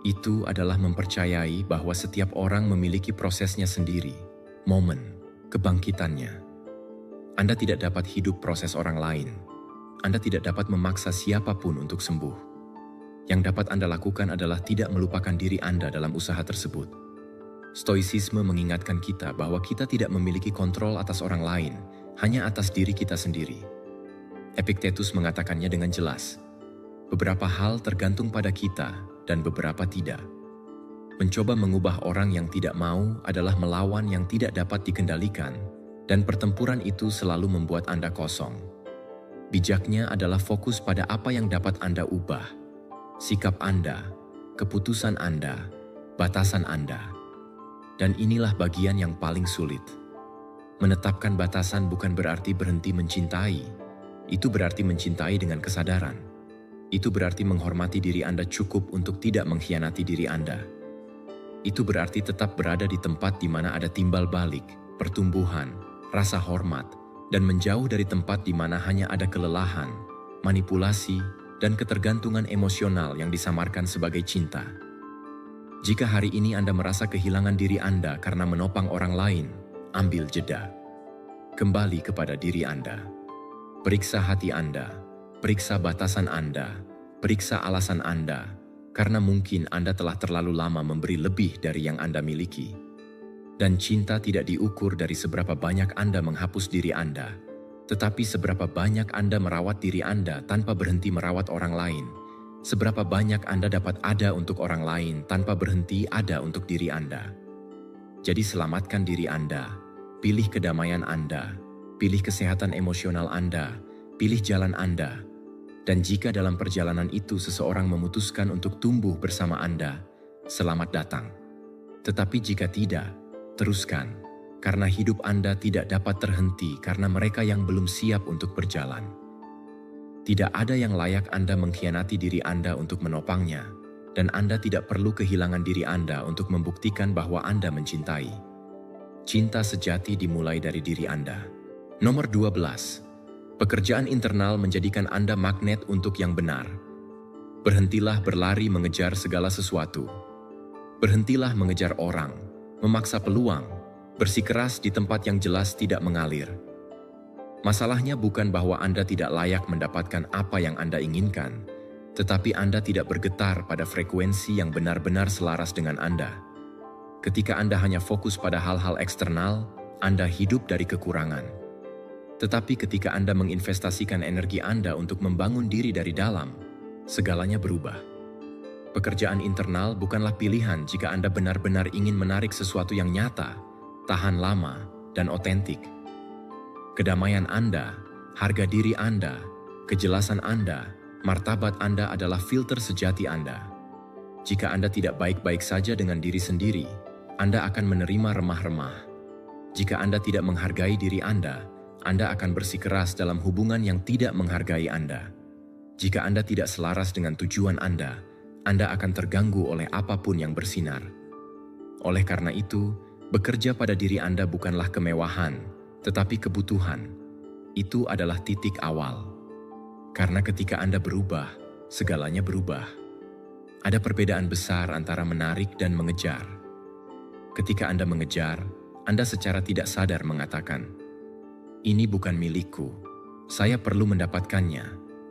Itu adalah mempercayai bahwa setiap orang memiliki prosesnya sendiri, momen, kebangkitannya. Anda tidak dapat hidup proses orang lain. Anda tidak dapat memaksa siapapun untuk sembuh. Yang dapat Anda lakukan adalah tidak melupakan diri Anda dalam usaha tersebut. Stoicisme mengingatkan kita bahwa kita tidak memiliki kontrol atas orang lain, hanya atas diri kita sendiri. Epictetus mengatakannya dengan jelas. Beberapa hal tergantung pada kita dan beberapa tidak. Mencoba mengubah orang yang tidak mau adalah melawan yang tidak dapat dikendalikan, dan pertempuran itu selalu membuat Anda kosong. Bijaknya adalah fokus pada apa yang dapat Anda ubah. Sikap Anda, keputusan Anda, batasan Anda. Dan inilah bagian yang paling sulit. Menetapkan batasan bukan berarti berhenti mencintai. Itu berarti mencintai dengan kesadaran. Itu berarti menghormati diri Anda cukup untuk tidak mengkhianati diri Anda. Itu berarti tetap berada di tempat di mana ada timbal balik, pertumbuhan, rasa hormat, dan menjauh dari tempat di mana hanya ada kelelahan, manipulasi, dan ketergantungan emosional yang disamarkan sebagai cinta. Jika hari ini Anda merasa kehilangan diri Anda karena menopang orang lain, ambil jeda. Kembali kepada diri Anda. Periksa hati Anda, periksa batasan Anda, periksa alasan Anda, karena mungkin Anda telah terlalu lama memberi lebih dari yang Anda miliki. Dan cinta tidak diukur dari seberapa banyak Anda menghapus diri Anda, tetapi seberapa banyak Anda merawat diri Anda tanpa berhenti merawat orang lain. Seberapa banyak Anda dapat ada untuk orang lain tanpa berhenti ada untuk diri Anda. Jadi selamatkan diri Anda, pilih kedamaian Anda, pilih kesehatan emosional Anda, pilih jalan Anda. Dan jika dalam perjalanan itu seseorang memutuskan untuk tumbuh bersama Anda, selamat datang. Tetapi jika tidak, teruskan, karena hidup Anda tidak dapat terhenti karena mereka yang belum siap untuk berjalan. Tidak ada yang layak Anda mengkhianati diri Anda untuk menopangnya, dan Anda tidak perlu kehilangan diri Anda untuk membuktikan bahwa Anda mencintai. Cinta sejati dimulai dari diri Anda. Nomor 12. Pekerjaan internal menjadikan Anda magnet untuk yang benar. Berhentilah berlari mengejar segala sesuatu. Berhentilah mengejar orang, memaksa peluang, bersikeras di tempat yang jelas tidak mengalir. Masalahnya bukan bahwa Anda tidak layak mendapatkan apa yang Anda inginkan, tetapi Anda tidak bergetar pada frekuensi yang benar-benar selaras dengan Anda. Ketika Anda hanya fokus pada hal-hal eksternal, Anda hidup dari kekurangan. Tetapi ketika Anda menginvestasikan energi Anda untuk membangun diri dari dalam, segalanya berubah. Pekerjaan internal bukanlah pilihan jika Anda benar-benar ingin menarik sesuatu yang nyata, tahan lama, dan otentik. Kedamaian Anda, harga diri Anda, kejelasan Anda, martabat Anda adalah filter sejati Anda. Jika Anda tidak baik-baik saja dengan diri sendiri, Anda akan menerima remah-remah. Jika Anda tidak menghargai diri Anda akan bersikeras dalam hubungan yang tidak menghargai Anda. Jika Anda tidak selaras dengan tujuan Anda akan terganggu oleh apapun yang bersinar. Oleh karena itu, bekerja pada diri Anda bukanlah kemewahan, tetapi kebutuhan. Itu adalah titik awal. Karena ketika Anda berubah, segalanya berubah. Ada perbedaan besar antara menarik dan mengejar. Ketika Anda mengejar, Anda secara tidak sadar mengatakan, "Ini bukan milikku. Saya perlu mendapatkannya,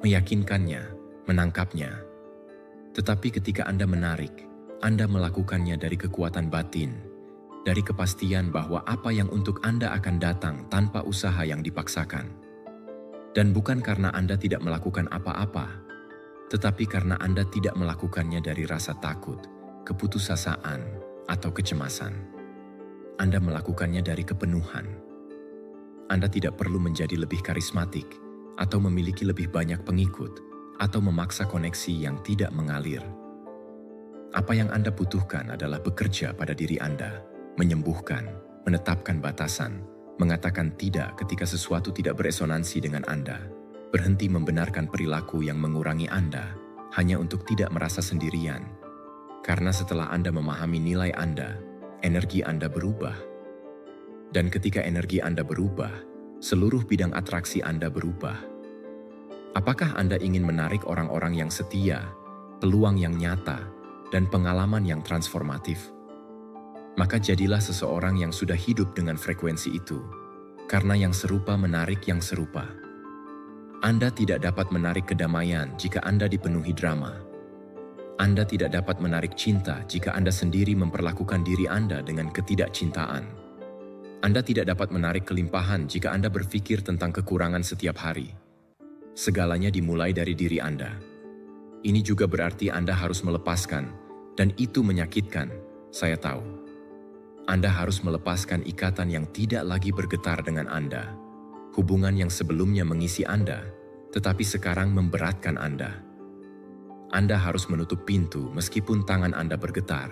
meyakinkannya, menangkapnya." Tetapi ketika Anda menarik, Anda melakukannya dari kekuatan batin, dari kepastian bahwa apa yang untuk Anda akan datang tanpa usaha yang dipaksakan. Dan bukan karena Anda tidak melakukan apa-apa, tetapi karena Anda tidak melakukannya dari rasa takut, keputusasaan, atau kecemasan. Anda melakukannya dari kepenuhan. Anda tidak perlu menjadi lebih karismatik, atau memiliki lebih banyak pengikut, atau memaksa koneksi yang tidak mengalir. Apa yang Anda butuhkan adalah bekerja pada diri Anda, menyembuhkan, menetapkan batasan, mengatakan tidak ketika sesuatu tidak beresonansi dengan Anda, berhenti membenarkan perilaku yang mengurangi Anda hanya untuk tidak merasa sendirian. Karena setelah Anda memahami nilai Anda, energi Anda berubah. Dan ketika energi Anda berubah, seluruh bidang atraksi Anda berubah. Apakah Anda ingin menarik orang-orang yang setia, peluang yang nyata, dan pengalaman yang transformatif? Maka jadilah seseorang yang sudah hidup dengan frekuensi itu, karena yang serupa menarik yang serupa. Anda tidak dapat menarik kedamaian jika Anda dipenuhi drama. Anda tidak dapat menarik cinta jika Anda sendiri memperlakukan diri Anda dengan ketidakcintaan. Anda tidak dapat menarik kelimpahan jika Anda berpikir tentang kekurangan setiap hari. Segalanya dimulai dari diri Anda. Ini juga berarti Anda harus melepaskan, dan itu menyakitkan, saya tahu. Anda harus melepaskan ikatan yang tidak lagi bergetar dengan Anda. Hubungan yang sebelumnya mengisi Anda, tetapi sekarang memberatkan Anda. Anda harus menutup pintu meskipun tangan Anda bergetar.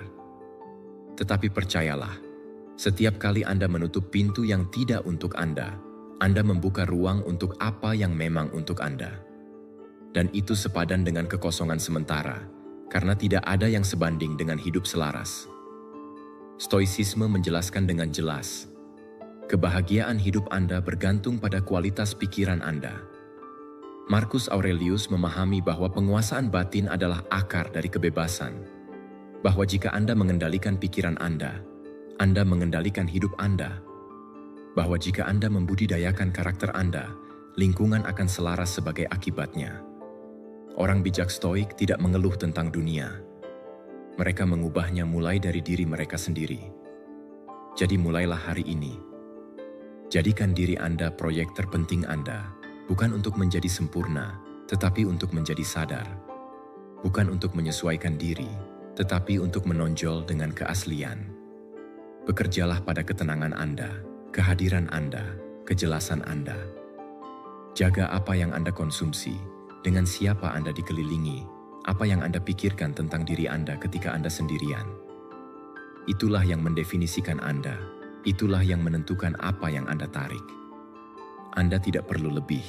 Tetapi percayalah, setiap kali Anda menutup pintu yang tidak untuk Anda membuka ruang untuk apa yang memang untuk Anda. Dan itu sepadan dengan kekosongan sementara, karena tidak ada yang sebanding dengan hidup selaras. Stoicisme menjelaskan dengan jelas, kebahagiaan hidup Anda bergantung pada kualitas pikiran Anda. Marcus Aurelius memahami bahwa penguasaan batin adalah akar dari kebebasan, bahwa jika Anda mengendalikan pikiran Anda mengendalikan hidup Anda, bahwa jika Anda membudidayakan karakter Anda, lingkungan akan selaras sebagai akibatnya. Orang bijak Stoik tidak mengeluh tentang dunia. Mereka mengubahnya mulai dari diri mereka sendiri. Jadi mulailah hari ini. Jadikan diri Anda proyek terpenting Anda, bukan untuk menjadi sempurna, tetapi untuk menjadi sadar. Bukan untuk menyesuaikan diri, tetapi untuk menonjol dengan keaslian. Bekerjalah pada ketenangan Anda, kehadiran Anda, kejelasan Anda. Jaga apa yang Anda konsumsi, dengan siapa Anda dikelilingi, apa yang Anda pikirkan tentang diri Anda ketika Anda sendirian. Itulah yang mendefinisikan Anda, itulah yang menentukan apa yang Anda tarik. Anda tidak perlu lebih.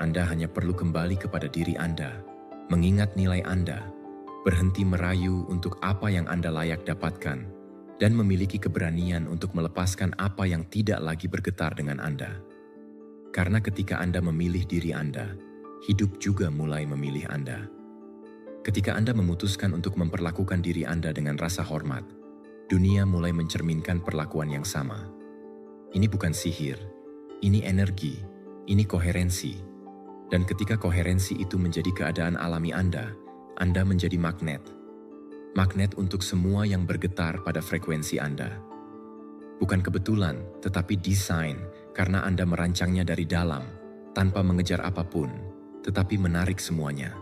Anda hanya perlu kembali kepada diri Anda, mengingat nilai Anda, berhenti merayu untuk apa yang Anda layak dapatkan, dan memiliki keberanian untuk melepaskan apa yang tidak lagi bergetar dengan Anda. Karena ketika Anda memilih diri Anda, hidup juga mulai memilih Anda. Ketika Anda memutuskan untuk memperlakukan diri Anda dengan rasa hormat, dunia mulai mencerminkan perlakuan yang sama. Ini bukan sihir, ini energi, ini koherensi. Dan ketika koherensi itu menjadi keadaan alami Anda menjadi magnet. Magnet untuk semua yang bergetar pada frekuensi Anda. Bukan kebetulan, tetapi desain karena Anda merancangnya dari dalam, tanpa mengejar apapun, tetapi menarik semuanya.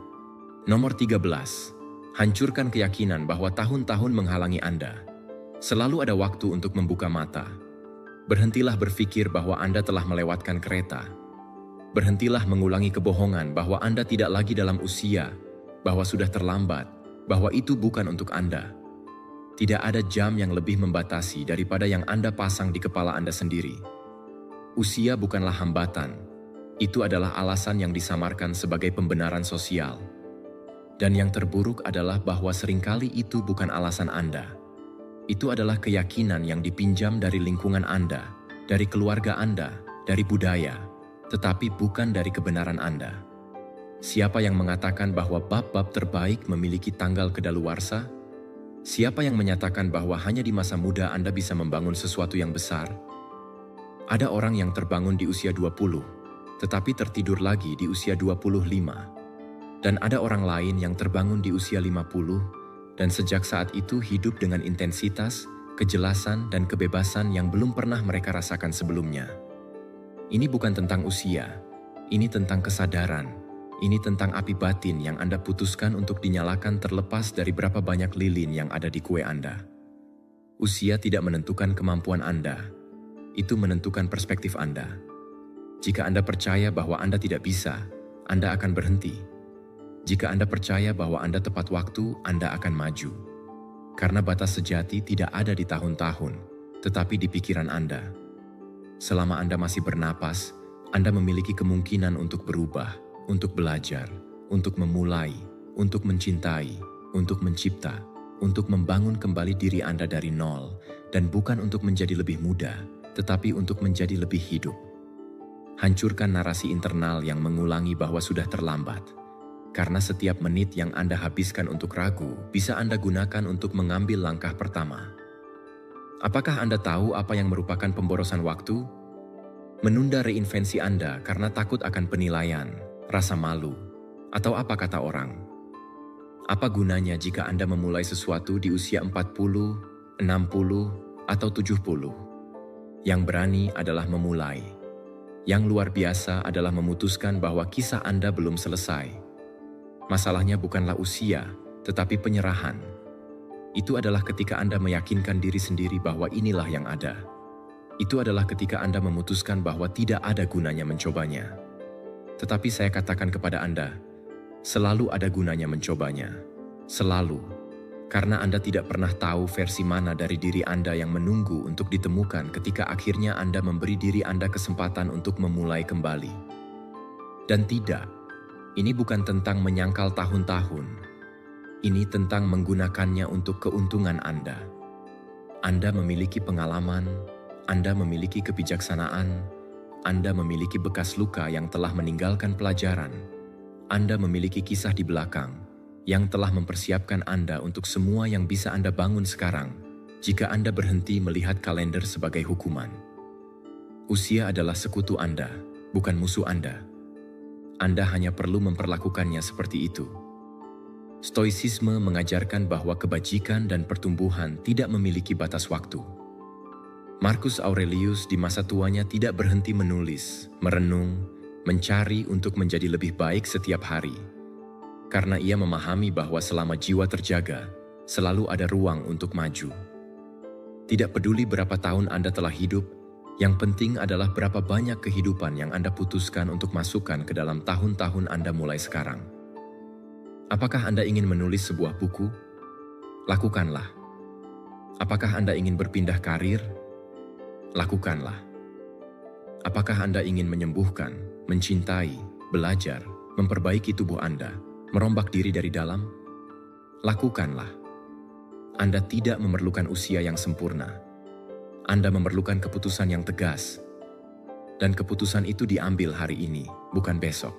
Nomor 13, hancurkan keyakinan bahwa tahun-tahun menghalangi Anda. Selalu ada waktu untuk membuka mata. Berhentilah berpikir bahwa Anda telah melewatkan kereta. Berhentilah mengulangi kebohongan bahwa Anda tidak lagi dalam usia, bahwa sudah terlambat, bahwa itu bukan untuk Anda. Tidak ada jam yang lebih membatasi daripada yang Anda pasang di kepala Anda sendiri. Usia bukanlah hambatan. Itu adalah alasan yang disamarkan sebagai pembenaran sosial. Dan yang terburuk adalah bahwa seringkali itu bukan alasan Anda. Itu adalah keyakinan yang dipinjam dari lingkungan Anda, dari keluarga Anda, dari budaya, tetapi bukan dari kebenaran Anda. Siapa yang mengatakan bahwa bab-bab terbaik memiliki tanggal kedaluarsa? Siapa yang menyatakan bahwa hanya di masa muda Anda bisa membangun sesuatu yang besar? Ada orang yang terbangun di usia 20, tetapi tertidur lagi di usia 25. Dan ada orang lain yang terbangun di usia 50, dan sejak saat itu hidup dengan intensitas, kejelasan, dan kebebasan yang belum pernah mereka rasakan sebelumnya. Ini bukan tentang usia, Ini tentang kesadaran. Ini tentang api batin yang Anda putuskan untuk dinyalakan terlepas dari berapa banyak lilin yang ada di kue Anda. Usia tidak menentukan kemampuan Anda. Itu menentukan perspektif Anda. Jika Anda percaya bahwa Anda tidak bisa, Anda akan berhenti. Jika Anda percaya bahwa Anda tepat waktu, Anda akan maju. Karena batas sejati tidak ada di tahun-tahun, tetapi di pikiran Anda. Selama Anda masih bernapas, Anda memiliki kemungkinan untuk berubah, untuk belajar, untuk memulai, untuk mencintai, untuk mencipta, untuk membangun kembali diri Anda dari nol, dan bukan untuk menjadi lebih muda, tetapi untuk menjadi lebih hidup. Hancurkan narasi internal yang mengulangi bahwa sudah terlambat. Karena setiap menit yang Anda habiskan untuk ragu, bisa Anda gunakan untuk mengambil langkah pertama. Apakah Anda tahu apa yang merupakan pemborosan waktu? Menunda reinvensi Anda karena takut akan penilaian, rasa malu, atau apa kata orang. Apa gunanya jika Anda memulai sesuatu di usia 40, 60, atau 70? Yang berani adalah memulai. Yang luar biasa adalah memutuskan bahwa kisah Anda belum selesai. Masalahnya bukanlah usia, tetapi penyerahan. Itu adalah ketika Anda meyakinkan diri sendiri bahwa inilah yang ada. Itu adalah ketika Anda memutuskan bahwa tidak ada gunanya mencobanya. Tetapi saya katakan kepada Anda, selalu ada gunanya mencobanya. Selalu. Karena Anda tidak pernah tahu versi mana dari diri Anda yang menunggu untuk ditemukan ketika akhirnya Anda memberi diri Anda kesempatan untuk memulai kembali. Dan tidak, ini bukan tentang menyangkal tahun-tahun. Ini tentang menggunakannya untuk keuntungan Anda. Anda memiliki pengalaman, Anda memiliki kebijaksanaan, Anda memiliki bekas luka yang telah meninggalkan pelajaran, Anda memiliki kisah di belakang yang telah mempersiapkan Anda untuk semua yang bisa Anda bangun sekarang jika Anda berhenti melihat kalender sebagai hukuman. Usia adalah sekutu Anda, bukan musuh Anda. Anda hanya perlu memperlakukannya seperti itu. Stoicisme mengajarkan bahwa kebajikan dan pertumbuhan tidak memiliki batas waktu. Marcus Aurelius di masa tuanya tidak berhenti menulis, merenung, mencari untuk menjadi lebih baik setiap hari. Karena ia memahami bahwa selama jiwa terjaga, selalu ada ruang untuk maju. Tidak peduli berapa tahun Anda telah hidup, yang penting adalah berapa banyak kehidupan yang Anda putuskan untuk masukkan ke dalam tahun-tahun Anda mulai sekarang. Apakah Anda ingin menulis sebuah buku? Lakukanlah. Apakah Anda ingin berpindah karir? Lakukanlah. Apakah Anda ingin menyembuhkan, mencintai, belajar, memperbaiki tubuh Anda, merombak diri dari dalam? Lakukanlah. Anda tidak memerlukan usia yang sempurna. Anda memerlukan keputusan yang tegas. Dan keputusan itu diambil hari ini, bukan besok.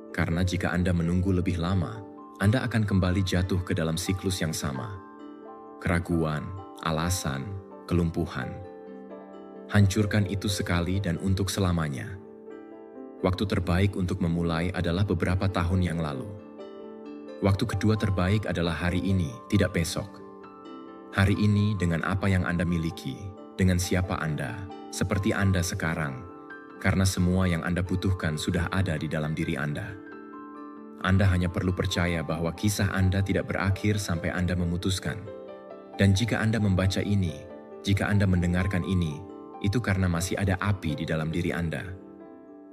Karena jika Anda menunggu lebih lama, Anda akan kembali jatuh ke dalam siklus yang sama. Keraguan, alasan, kelumpuhan. Hancurkan itu sekali dan untuk selamanya. Waktu terbaik untuk memulai adalah beberapa tahun yang lalu. Waktu kedua terbaik adalah hari ini, tidak besok. Hari ini dengan apa yang Anda miliki, dengan siapa Anda, seperti Anda sekarang, karena semua yang Anda butuhkan sudah ada di dalam diri Anda. Anda hanya perlu percaya bahwa kisah Anda tidak berakhir sampai Anda memutuskan. Dan jika Anda membaca ini, jika Anda mendengarkan ini, itu karena masih ada api di dalam diri Anda.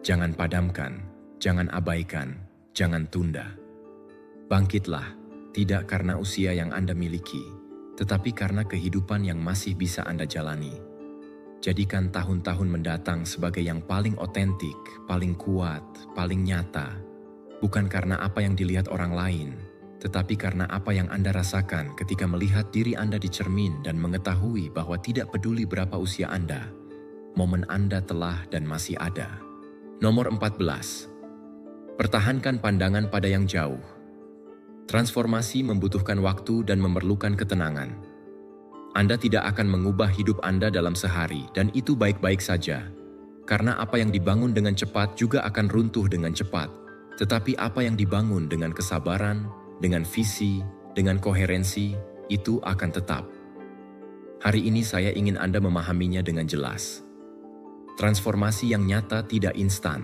Jangan padamkan, jangan abaikan, jangan tunda. Bangkitlah, tidak karena usia yang Anda miliki, tetapi karena kehidupan yang masih bisa Anda jalani. Jadikan tahun-tahun mendatang sebagai yang paling otentik, paling kuat, paling nyata. Bukan karena apa yang dilihat orang lain, tetapi karena apa yang Anda rasakan ketika melihat diri Anda di cermin dan mengetahui bahwa tidak peduli berapa usia Anda, momen Anda telah dan masih ada. Nomor 14. Pertahankan pandangan pada yang jauh. Transformasi membutuhkan waktu dan memerlukan ketenangan. Anda tidak akan mengubah hidup Anda dalam sehari, dan itu baik-baik saja. Karena apa yang dibangun dengan cepat juga akan runtuh dengan cepat. Tetapi apa yang dibangun dengan kesabaran, dengan visi, dengan koherensi, itu akan tetap. Hari ini saya ingin Anda memahaminya dengan jelas. Transformasi yang nyata tidak instan.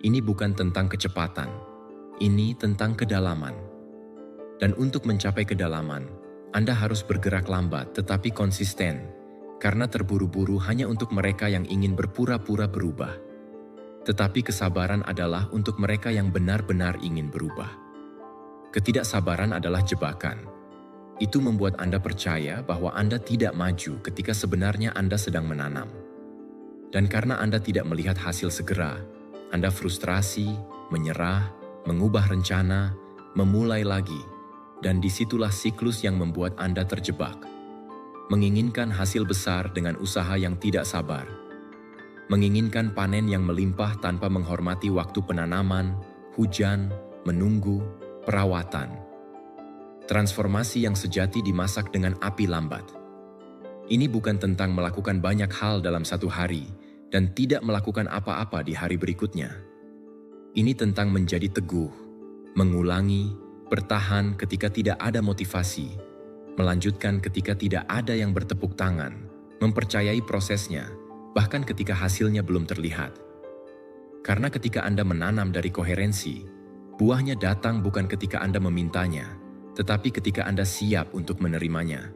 Ini bukan tentang kecepatan, ini tentang kedalaman. Dan untuk mencapai kedalaman, Anda harus bergerak lambat tetapi konsisten, karena terburu-buru hanya untuk mereka yang ingin berpura-pura berubah. Tetapi kesabaran adalah untuk mereka yang benar-benar ingin berubah. Ketidaksabaran adalah jebakan. Itu membuat Anda percaya bahwa Anda tidak maju ketika sebenarnya Anda sedang menanam. Dan karena Anda tidak melihat hasil segera, Anda frustrasi, menyerah, mengubah rencana, memulai lagi, dan disitulah siklus yang membuat Anda terjebak. Menginginkan hasil besar dengan usaha yang tidak sabar. Menginginkan panen yang melimpah tanpa menghormati waktu penanaman, hujan, menunggu, perawatan. Transformasi yang sejati dimasak dengan api lambat. Ini bukan tentang melakukan banyak hal dalam satu hari dan tidak melakukan apa-apa di hari berikutnya. Ini tentang menjadi teguh, mengulangi, bertahan ketika tidak ada motivasi, melanjutkan ketika tidak ada yang bertepuk tangan, mempercayai prosesnya, bahkan ketika hasilnya belum terlihat. Karena ketika Anda menanam dari koherensi, buahnya datang bukan ketika Anda memintanya, tetapi ketika Anda siap untuk menerimanya.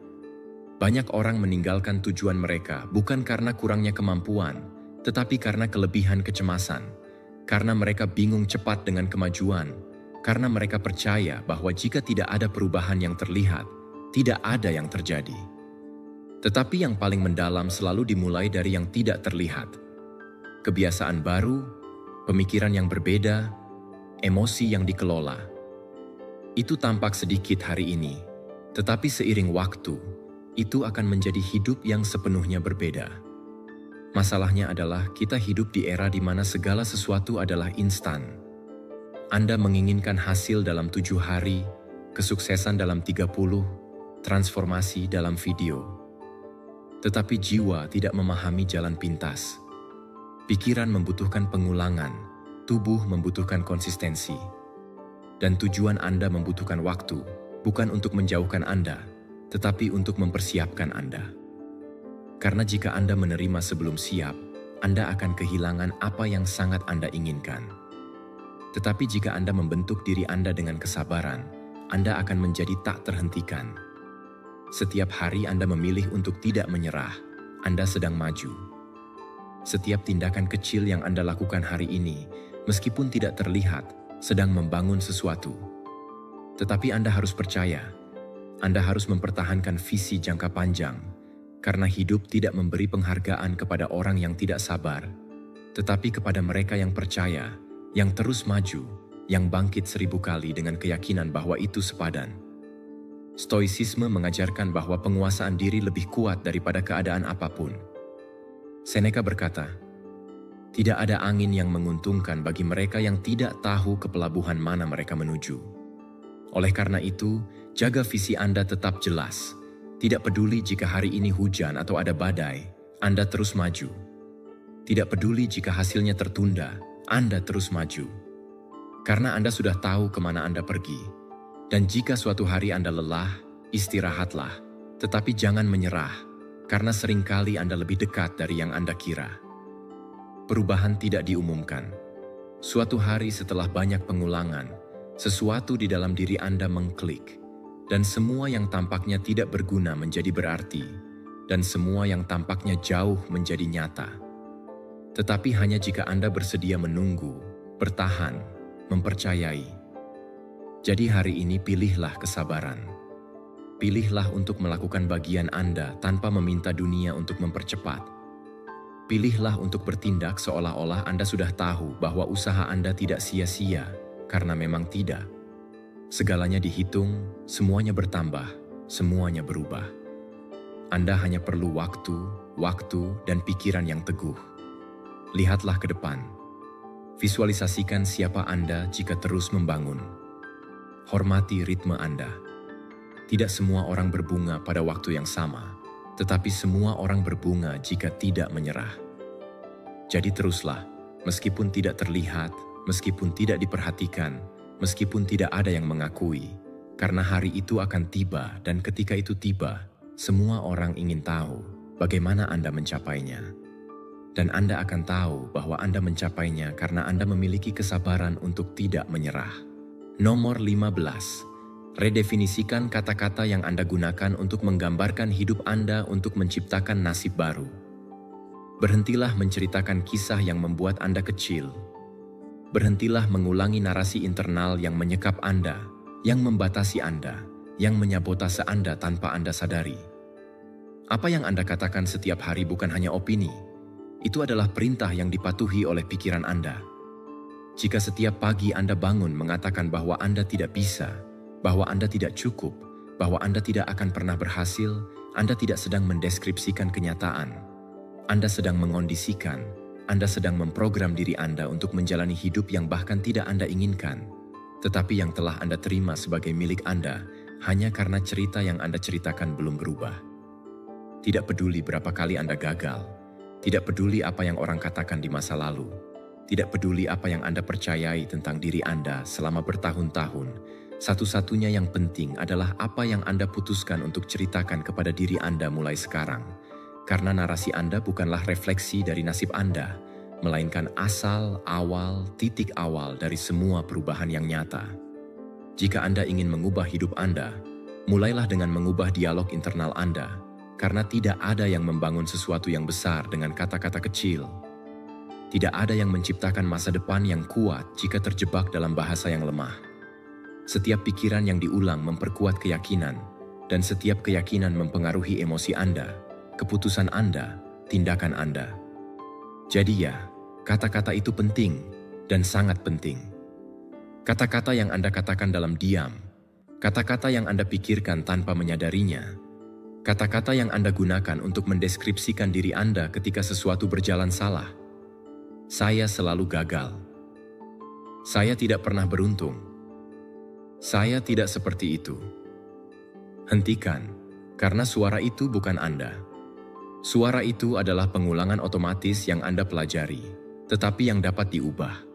Banyak orang meninggalkan tujuan mereka bukan karena kurangnya kemampuan, tetapi karena kelebihan kecemasan, karena mereka bingung cepat dengan kemajuan, karena mereka percaya bahwa jika tidak ada perubahan yang terlihat, tidak ada yang terjadi. Tetapi yang paling mendalam selalu dimulai dari yang tidak terlihat. Kebiasaan baru, pemikiran yang berbeda, emosi yang dikelola. Itu tampak sedikit hari ini, tetapi seiring waktu, itu akan menjadi hidup yang sepenuhnya berbeda. Masalahnya adalah kita hidup di era di mana segala sesuatu adalah instan. Anda menginginkan hasil dalam 7 hari, kesuksesan dalam 30, transformasi dalam video. Tetapi jiwa tidak memahami jalan pintas. Pikiran membutuhkan pengulangan, tubuh membutuhkan konsistensi. Dan tujuan Anda membutuhkan waktu, bukan untuk menjauhkan Anda, tetapi untuk mempersiapkan Anda. Karena jika Anda menerima sebelum siap, Anda akan kehilangan apa yang sangat Anda inginkan. Tetapi jika Anda membentuk diri Anda dengan kesabaran, Anda akan menjadi tak terhentikan. Setiap hari Anda memilih untuk tidak menyerah, Anda sedang maju. Setiap tindakan kecil yang Anda lakukan hari ini, meskipun tidak terlihat, sedang membangun sesuatu. Tetapi Anda harus percaya, Anda harus mempertahankan visi jangka panjang, karena hidup tidak memberi penghargaan kepada orang yang tidak sabar, tetapi kepada mereka yang percaya, yang terus maju, yang bangkit 1000 kali dengan keyakinan bahwa itu sepadan. Stoicisme mengajarkan bahwa penguasaan diri lebih kuat daripada keadaan apapun. Seneca berkata, "Tidak ada angin yang menguntungkan bagi mereka yang tidak tahu ke pelabuhan mana mereka menuju." Oleh karena itu, jaga visi Anda tetap jelas. Tidak peduli jika hari ini hujan atau ada badai, Anda terus maju. Tidak peduli jika hasilnya tertunda, Anda terus maju. Karena Anda sudah tahu kemana Anda pergi. Dan jika suatu hari Anda lelah, istirahatlah. Tetapi jangan menyerah, karena seringkali Anda lebih dekat dari yang Anda kira. Perubahan tidak diumumkan. Suatu hari setelah banyak pengulangan, sesuatu di dalam diri Anda mengklik. Dan semua yang tampaknya tidak berguna menjadi berarti, dan semua yang tampaknya jauh menjadi nyata. Tetapi hanya jika Anda bersedia menunggu, bertahan, mempercayai. Jadi hari ini pilihlah kesabaran. Pilihlah untuk melakukan bagian Anda tanpa meminta dunia untuk mempercepat. Pilihlah untuk bertindak seolah-olah Anda sudah tahu bahwa usaha Anda tidak sia-sia, karena memang tidak. Segalanya dihitung, semuanya bertambah, semuanya berubah. Anda hanya perlu waktu, dan pikiran yang teguh. Lihatlah ke depan. Visualisasikan siapa Anda jika terus membangun. Hormati ritme Anda. Tidak semua orang berbunga pada waktu yang sama, tetapi semua orang berbunga jika tidak menyerah. Jadi teruslah, meskipun tidak terlihat, meskipun tidak diperhatikan, meskipun tidak ada yang mengakui, karena hari itu akan tiba dan ketika itu tiba, semua orang ingin tahu bagaimana Anda mencapainya. Dan Anda akan tahu bahwa Anda mencapainya karena Anda memiliki kesabaran untuk tidak menyerah. Nomor 15. Redefinisikan kata-kata yang Anda gunakan untuk menggambarkan hidup Anda untuk menciptakan nasib baru. Berhentilah menceritakan kisah yang membuat Anda kecil. Berhentilah mengulangi narasi internal yang menyekap Anda, yang membatasi Anda, yang menyabotase Anda tanpa Anda sadari. Apa yang Anda katakan setiap hari bukan hanya opini. Itu adalah perintah yang dipatuhi oleh pikiran Anda. Jika setiap pagi Anda bangun mengatakan bahwa Anda tidak bisa, bahwa Anda tidak cukup, bahwa Anda tidak akan pernah berhasil, Anda tidak sedang mendeskripsikan kenyataan. Anda sedang mengondisikan, Anda sedang memprogram diri Anda untuk menjalani hidup yang bahkan tidak Anda inginkan, tetapi yang telah Anda terima sebagai milik Anda hanya karena cerita yang Anda ceritakan belum berubah. Tidak peduli berapa kali Anda gagal, tidak peduli apa yang orang katakan di masa lalu, tidak peduli apa yang Anda percayai tentang diri Anda selama bertahun-tahun, satu-satunya yang penting adalah apa yang Anda putuskan untuk ceritakan kepada diri Anda mulai sekarang. Karena narasi Anda bukanlah refleksi dari nasib Anda, melainkan titik awal dari semua perubahan yang nyata. Jika Anda ingin mengubah hidup Anda, mulailah dengan mengubah dialog internal Anda, karena tidak ada yang membangun sesuatu yang besar dengan kata-kata kecil. Tidak ada yang menciptakan masa depan yang kuat jika terjebak dalam bahasa yang lemah. Setiap pikiran yang diulang memperkuat keyakinan, dan setiap keyakinan mempengaruhi emosi Anda, keputusan Anda, tindakan Anda. Jadi ya, kata-kata itu penting dan sangat penting. Kata-kata yang Anda katakan dalam diam, kata-kata yang Anda pikirkan tanpa menyadarinya, kata-kata yang Anda gunakan untuk mendeskripsikan diri Anda ketika sesuatu berjalan salah. Saya selalu gagal. Saya tidak pernah beruntung. Saya tidak seperti itu. Hentikan, karena suara itu bukan Anda. Suara itu adalah pengulangan otomatis yang Anda pelajari, tetapi yang dapat diubah.